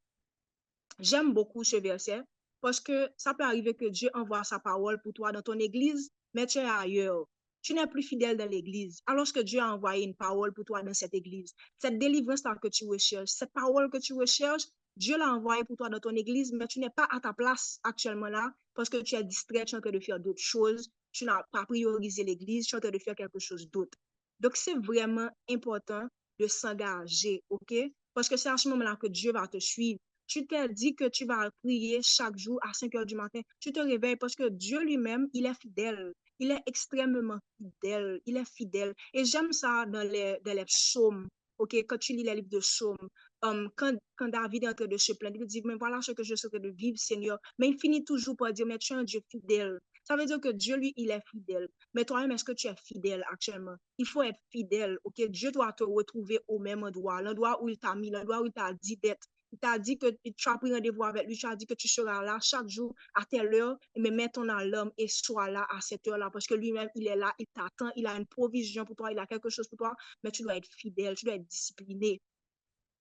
J'aime beaucoup ce verset parce que ça peut arriver que Dieu envoie sa parole pour toi dans ton église, mais tu es ailleurs. Tu n'es plus fidèle dans l'église, alors que Dieu a envoyé une parole pour toi dans cette église. Cette délivrance-là que tu recherches, cette parole que tu recherches, Dieu l'a envoyée pour toi dans ton église, mais tu n'es pas à ta place actuellement là parce que tu es distrait, tu es en train de faire d'autres choses, tu n'as pas priorisé l'église, tu es en train de faire quelque chose d'autre. Donc, c'est vraiment important de s'engager, OK? Parce que c'est à ce moment-là que Dieu va te suivre. Tu t'es dit que tu vas prier chaque jour à 5 heures du matin. Tu te réveilles parce que Dieu lui-même, il est fidèle. Il est extrêmement fidèle. Il est fidèle. Et j'aime ça dans les psaumes. OK, quand tu lis les livres de psaumes, quand David est en train de se plaindre, il dit, mais voilà ce que je serai de vivre, Seigneur. Mais il finit toujours par dire, mais tu es un Dieu fidèle. Ça veut dire que Dieu, lui, il est fidèle. Mais toi-même, est-ce que tu es fidèle actuellement? Il faut être fidèle, ok? Dieu doit te retrouver au même endroit, l'endroit où il t'a mis, l'endroit où il t'a dit d'être. Il t'a dit que tu as pris rendez-vous avec lui, tu as dit que tu seras là chaque jour à telle heure, mais mets ton alarme et sois là à cette heure-là, parce que lui-même, il est là, il t'attend, il a une provision pour toi, il a quelque chose pour toi, mais tu dois être fidèle, tu dois être discipliné.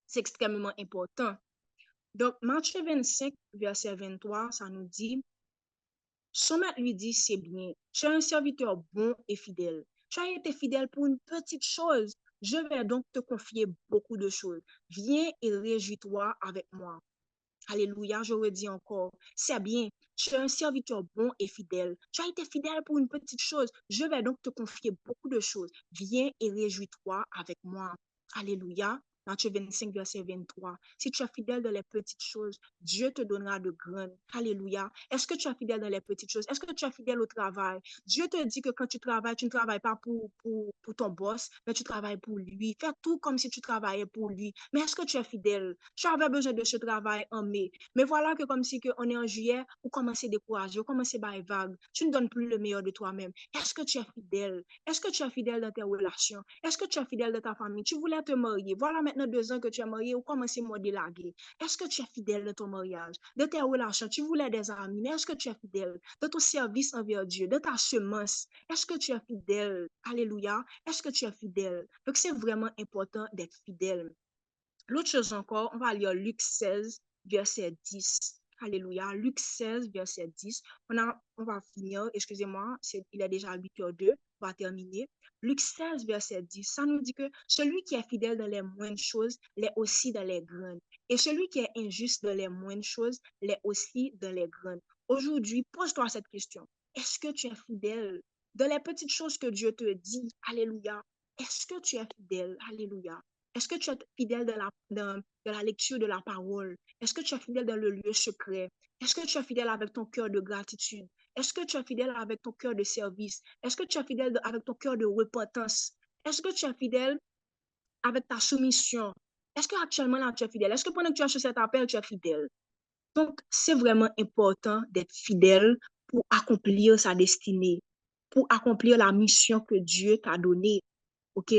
C'est extrêmement important. Donc, Matthieu 25, verset 23, ça nous dit, son maître lui dit, c'est bien, tu es un serviteur bon et fidèle. Tu as été fidèle pour une petite chose. Je vais donc te confier beaucoup de choses. Viens et réjouis-toi avec moi. Alléluia, je redis encore, c'est bien, tu es un serviteur bon et fidèle. Tu as été fidèle pour une petite chose. Je vais donc te confier beaucoup de choses. Viens et réjouis-toi avec moi. Alléluia. Matthieu 25, verset 23. Si tu es fidèle dans les petites choses, Dieu te donnera de grandes. Alléluia. Est-ce que tu es fidèle dans les petites choses? Est-ce que tu es fidèle au travail? Dieu te dit que quand tu travailles, tu ne travailles pas pour ton boss, mais tu travailles pour lui. Fais tout comme si tu travaillais pour lui. Mais est-ce que tu es fidèle? Tu avais besoin de ce travail en mai. Mais voilà que comme si on est en juillet, vous commencez à décourager, vous commencez à vague. Tu ne donnes plus le meilleur de toi-même. Est-ce que tu es fidèle? Est-ce que tu es fidèle dans tes relations? Est-ce que tu es fidèle dans ta famille? Tu voulais te marier. Voilà maintenant 2 ans que tu es marié, ou commencez à délaguer. Est-ce que tu es fidèle dans ton mariage? Dans tes relations, tu voulais des amis, mais est-ce que tu es fidèle? Dans ton service envers Dieu, dans ta semence, est-ce que tu es fidèle? Alléluia. Est-ce que tu es fidèle? Donc c'est vraiment important d'être fidèle. L'autre chose encore, on va lire Luc 16, verset 10. Alléluia. Luc 16, verset 10. On va finir, excusez-moi, il est déjà 8h02, on va terminer. Luc 16, verset 10, ça nous dit que celui qui est fidèle dans les moindres choses l'est aussi dans les grandes. Et celui qui est injuste dans les moindres choses l'est aussi dans les grandes. Aujourd'hui, pose-toi cette question. Est-ce que tu es fidèle dans les petites choses que Dieu te dit? Alléluia. Est-ce que tu es fidèle? Alléluia. Est-ce que tu es fidèle dans la lecture de la parole? Est-ce que tu es fidèle dans le lieu secret? Est-ce que tu es fidèle avec ton cœur de gratitude? Est-ce que tu es fidèle avec ton cœur de service? Est-ce que tu es fidèle avec ton cœur de repentance? Est-ce que tu es fidèle avec ta soumission? Est-ce que actuellement là tu es fidèle? Est-ce que pendant que tu as reçu cet appel, tu es fidèle? Donc, c'est vraiment important d'être fidèle pour accomplir sa destinée, pour accomplir la mission que Dieu t'a donnée. OK?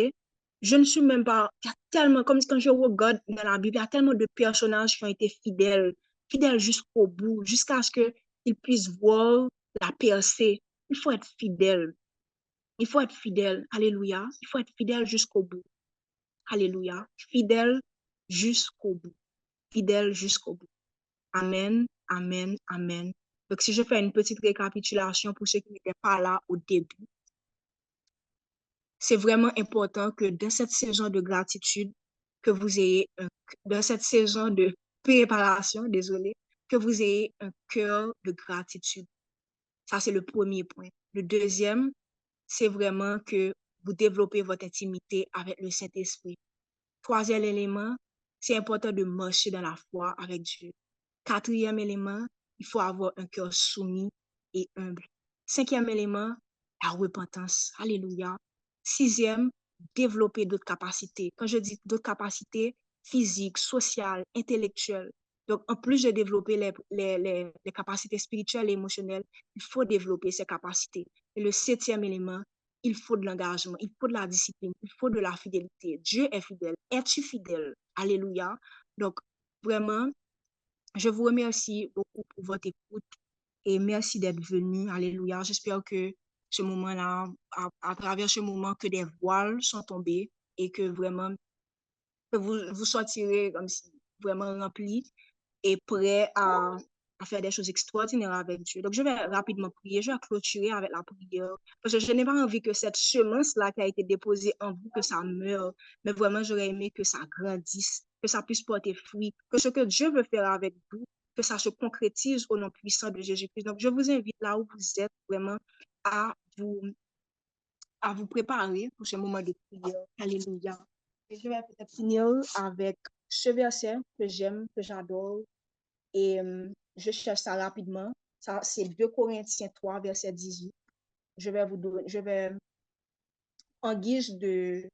Je ne suis même pas, il y a tellement, comme quand je regarde dans la Bible, il y a tellement de personnages qui ont été fidèles, fidèles jusqu'au bout, jusqu'à ce qu'ils puissent voir la percée. Il faut être fidèle. Il faut être fidèle. Alléluia. Il faut être fidèle jusqu'au bout. Alléluia. Fidèle jusqu'au bout. Fidèle jusqu'au bout. Amen, amen, amen. Donc, si je fais une petite récapitulation pour ceux qui n'étaient pas là au début, c'est vraiment important que dans cette saison de gratitude, que vous ayez, dans cette saison de préparation, désolé, que vous ayez un cœur de gratitude. Ça, c'est le premier point. Le deuxième, c'est vraiment que vous développez votre intimité avec le Saint-Esprit. Troisième élément, c'est important de marcher dans la foi avec Dieu. Quatrième élément, il faut avoir un cœur soumis et humble. Cinquième élément, la repentance. Alléluia. Sixième, développer d'autres capacités. Quand je dis d'autres capacités, physiques, sociales, intellectuelles. Donc, en plus de développer les capacités spirituelles et émotionnelles, il faut développer ces capacités. Et le septième élément, il faut de l'engagement, il faut de la discipline, il faut de la fidélité. Dieu est fidèle. Es-tu fidèle? Alléluia. Donc, vraiment, je vous remercie beaucoup pour votre écoute et merci d'être venu. Alléluia. J'espère que ce moment-là, à travers ce moment, que des voiles sont tombés et que vraiment, que vous sortirez comme si vraiment rempli et prêt à faire des choses extraordinaires avec Dieu. Donc, je vais rapidement prier. Je vais clôturer avec la prière parce que je n'ai pas envie que cette semence-là qui a été déposée en vous, que ça meure, mais vraiment, j'aurais aimé que ça grandisse, que ça puisse porter fruit, que ce que Dieu veut faire avec vous, que ça se concrétise au nom puissant de Jésus-Christ. Donc, je vous invite là où vous êtes vraiment à vous, à vous préparer pour ce moment de prière. Alléluia. Et je vais peut-être finir avec ce verset que j'aime, que j'adore. Et je cherche ça rapidement. Ça, c'est 2 Corinthiens 3, verset 18. Je vais vous donner, je vais, en guise de,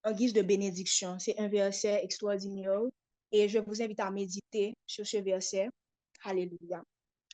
en guise de bénédiction. C'est un verset extraordinaire et je vous invite à méditer sur ce verset. Alléluia.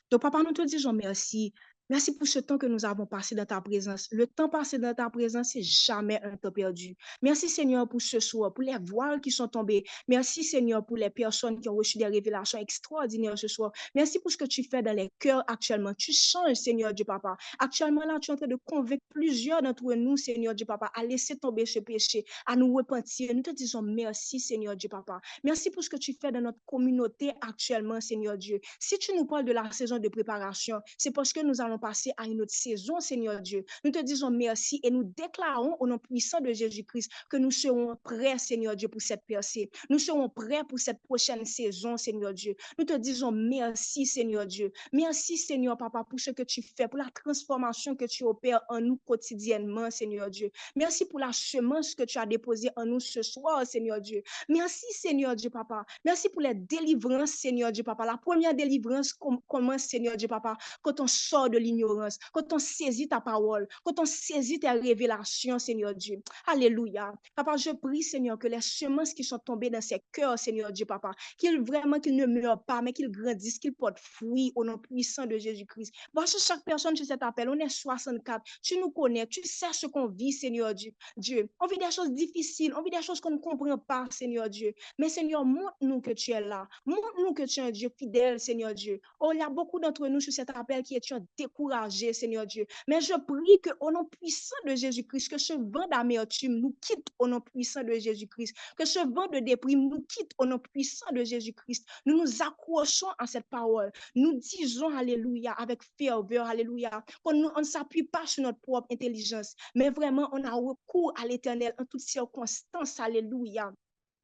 Donc, papa, nous te disons merci. Merci pour ce temps que nous avons passé dans ta présence. Le temps passé dans ta présence, c'est jamais un temps perdu. Merci, Seigneur, pour ce soir, pour les voiles qui sont tombées. Merci, Seigneur, pour les personnes qui ont reçu des révélations extraordinaires ce soir. Merci pour ce que tu fais dans les cœurs actuellement. Tu changes, Seigneur Dieu, papa. Actuellement, là, tu es en train de convaincre plusieurs d'entre nous, Seigneur Dieu, papa, à laisser tomber ce péché, à nous repentir. Nous te disons merci, Seigneur Dieu, papa. Merci pour ce que tu fais dans notre communauté actuellement, Seigneur Dieu. Si tu nous parles de la saison de préparation, c'est parce que nous allons passer à une autre saison, Seigneur Dieu. Nous te disons merci et nous déclarons au nom puissant de Jésus-Christ que nous serons prêts, Seigneur Dieu, pour cette percée. Nous serons prêts pour cette prochaine saison, Seigneur Dieu. Nous te disons merci, Seigneur Dieu. Merci, Seigneur Papa, pour ce que tu fais, pour la transformation que tu opères en nous quotidiennement, Seigneur Dieu. Merci pour la semence que tu as déposée en nous ce soir, Seigneur Dieu. Merci, Seigneur Dieu, Papa. Merci pour les délivrances, Seigneur Dieu, Papa. La première délivrance commence, Seigneur Dieu, Papa, quand on sort de l'ignorance, quand on saisit ta parole, quand on saisit tes révélations, Seigneur Dieu. Alléluia. Papa, je prie, Seigneur, que les semences qui sont tombées dans ces cœurs, Seigneur Dieu, Papa, qu'ils ne meurent pas, mais qu'ils grandissent, qu'ils portent fruit au nom puissant de Jésus-Christ. Voici chaque personne sur cet appel. On est 64. Tu nous connais. Tu sais ce qu'on vit, Seigneur Dieu. On vit des choses difficiles. On vit des choses qu'on ne comprend pas, Seigneur Dieu. Mais Seigneur, montre-nous que tu es là. Montre-nous que tu es un Dieu fidèle, Seigneur Dieu. Oh, il y a beaucoup d'entre nous sur cet appel qui étaient découragés, Seigneur Dieu. Mais je prie que au nom puissant de Jésus-Christ, que ce vent d'amertume nous quitte au nom puissant de Jésus-Christ. Que ce vent de déprime nous quitte au nom puissant de Jésus-Christ. Nous nous accrochons à cette parole. Nous disons Alléluia avec ferveur, Alléluia. On ne s'appuie pas sur notre propre intelligence, mais vraiment on a recours à l'Éternel en toutes circonstances. Alléluia.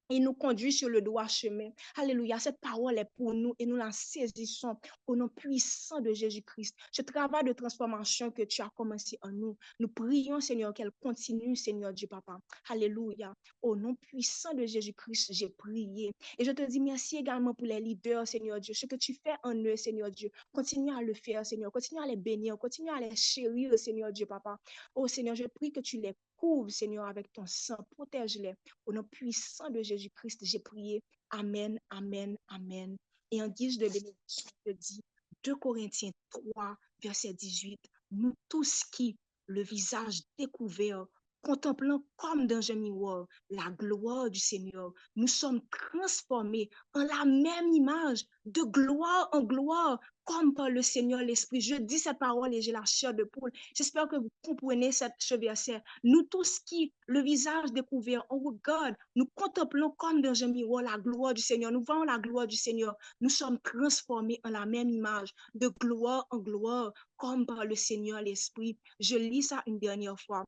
Il nous conduit sur le droit chemin. Alléluia. Cette parole est pour nous et nous la saisissons au nom puissant de Jésus-Christ. Ce travail de transformation que tu as commencé en nous, nous prions, Seigneur, qu'elle continue, Seigneur Dieu, Papa. Alléluia. Au nom puissant de Jésus-Christ, j'ai prié. Et je te dis merci également pour les leaders, Seigneur Dieu. Ce que tu fais en eux, Seigneur Dieu, continue à le faire, Seigneur. Continue à les bénir, continue à les chérir, Seigneur Dieu, Papa. Oh Seigneur, je prie que tu les couvres, Seigneur, avec ton sang. Protège-les. Au nom puissant de Jésus-Christ, j'ai prié. Amen, amen, amen. Et en guise de bénédiction, je dis 2 Corinthiens 3, verset 18. Nous tous qui, le visage découvert, contemplant comme dans un miroir la gloire du Seigneur, nous sommes transformés en la même image, de gloire en gloire, comme par le Seigneur l'Esprit. Je dis cette parole et j'ai la chair de poule. J'espère que vous comprenez ce verset. Nous tous qui, le visage découvert, on regarde, nous contemplons comme dans un miroir la gloire du Seigneur. Nous voyons la gloire du Seigneur. Nous sommes transformés en la même image, de gloire en gloire, comme par le Seigneur l'Esprit. Je lis ça une dernière fois.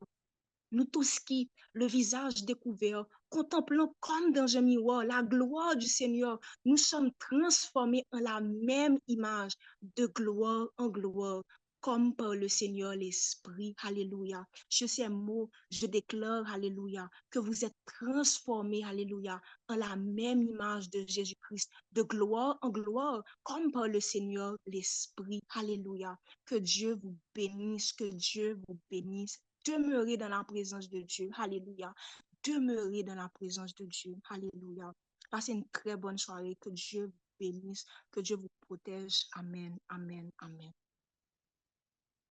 Nous tous qui, le visage découvert, contemplant comme dans un miroir la gloire du Seigneur, nous sommes transformés en la même image, de gloire en gloire, comme par le Seigneur l'Esprit. Alléluia. Je ces mots, je déclare, Alléluia, que vous êtes transformés, Alléluia, en la même image de Jésus-Christ, de gloire en gloire, comme par le Seigneur l'Esprit. Alléluia. Que Dieu vous bénisse, que Dieu vous bénisse. Demeurez dans la présence de Dieu. Alléluia. Demeurez dans la présence de Dieu. Alléluia. Passez une très bonne soirée. Que Dieu vous bénisse. Que Dieu vous protège. Amen. Amen. Amen.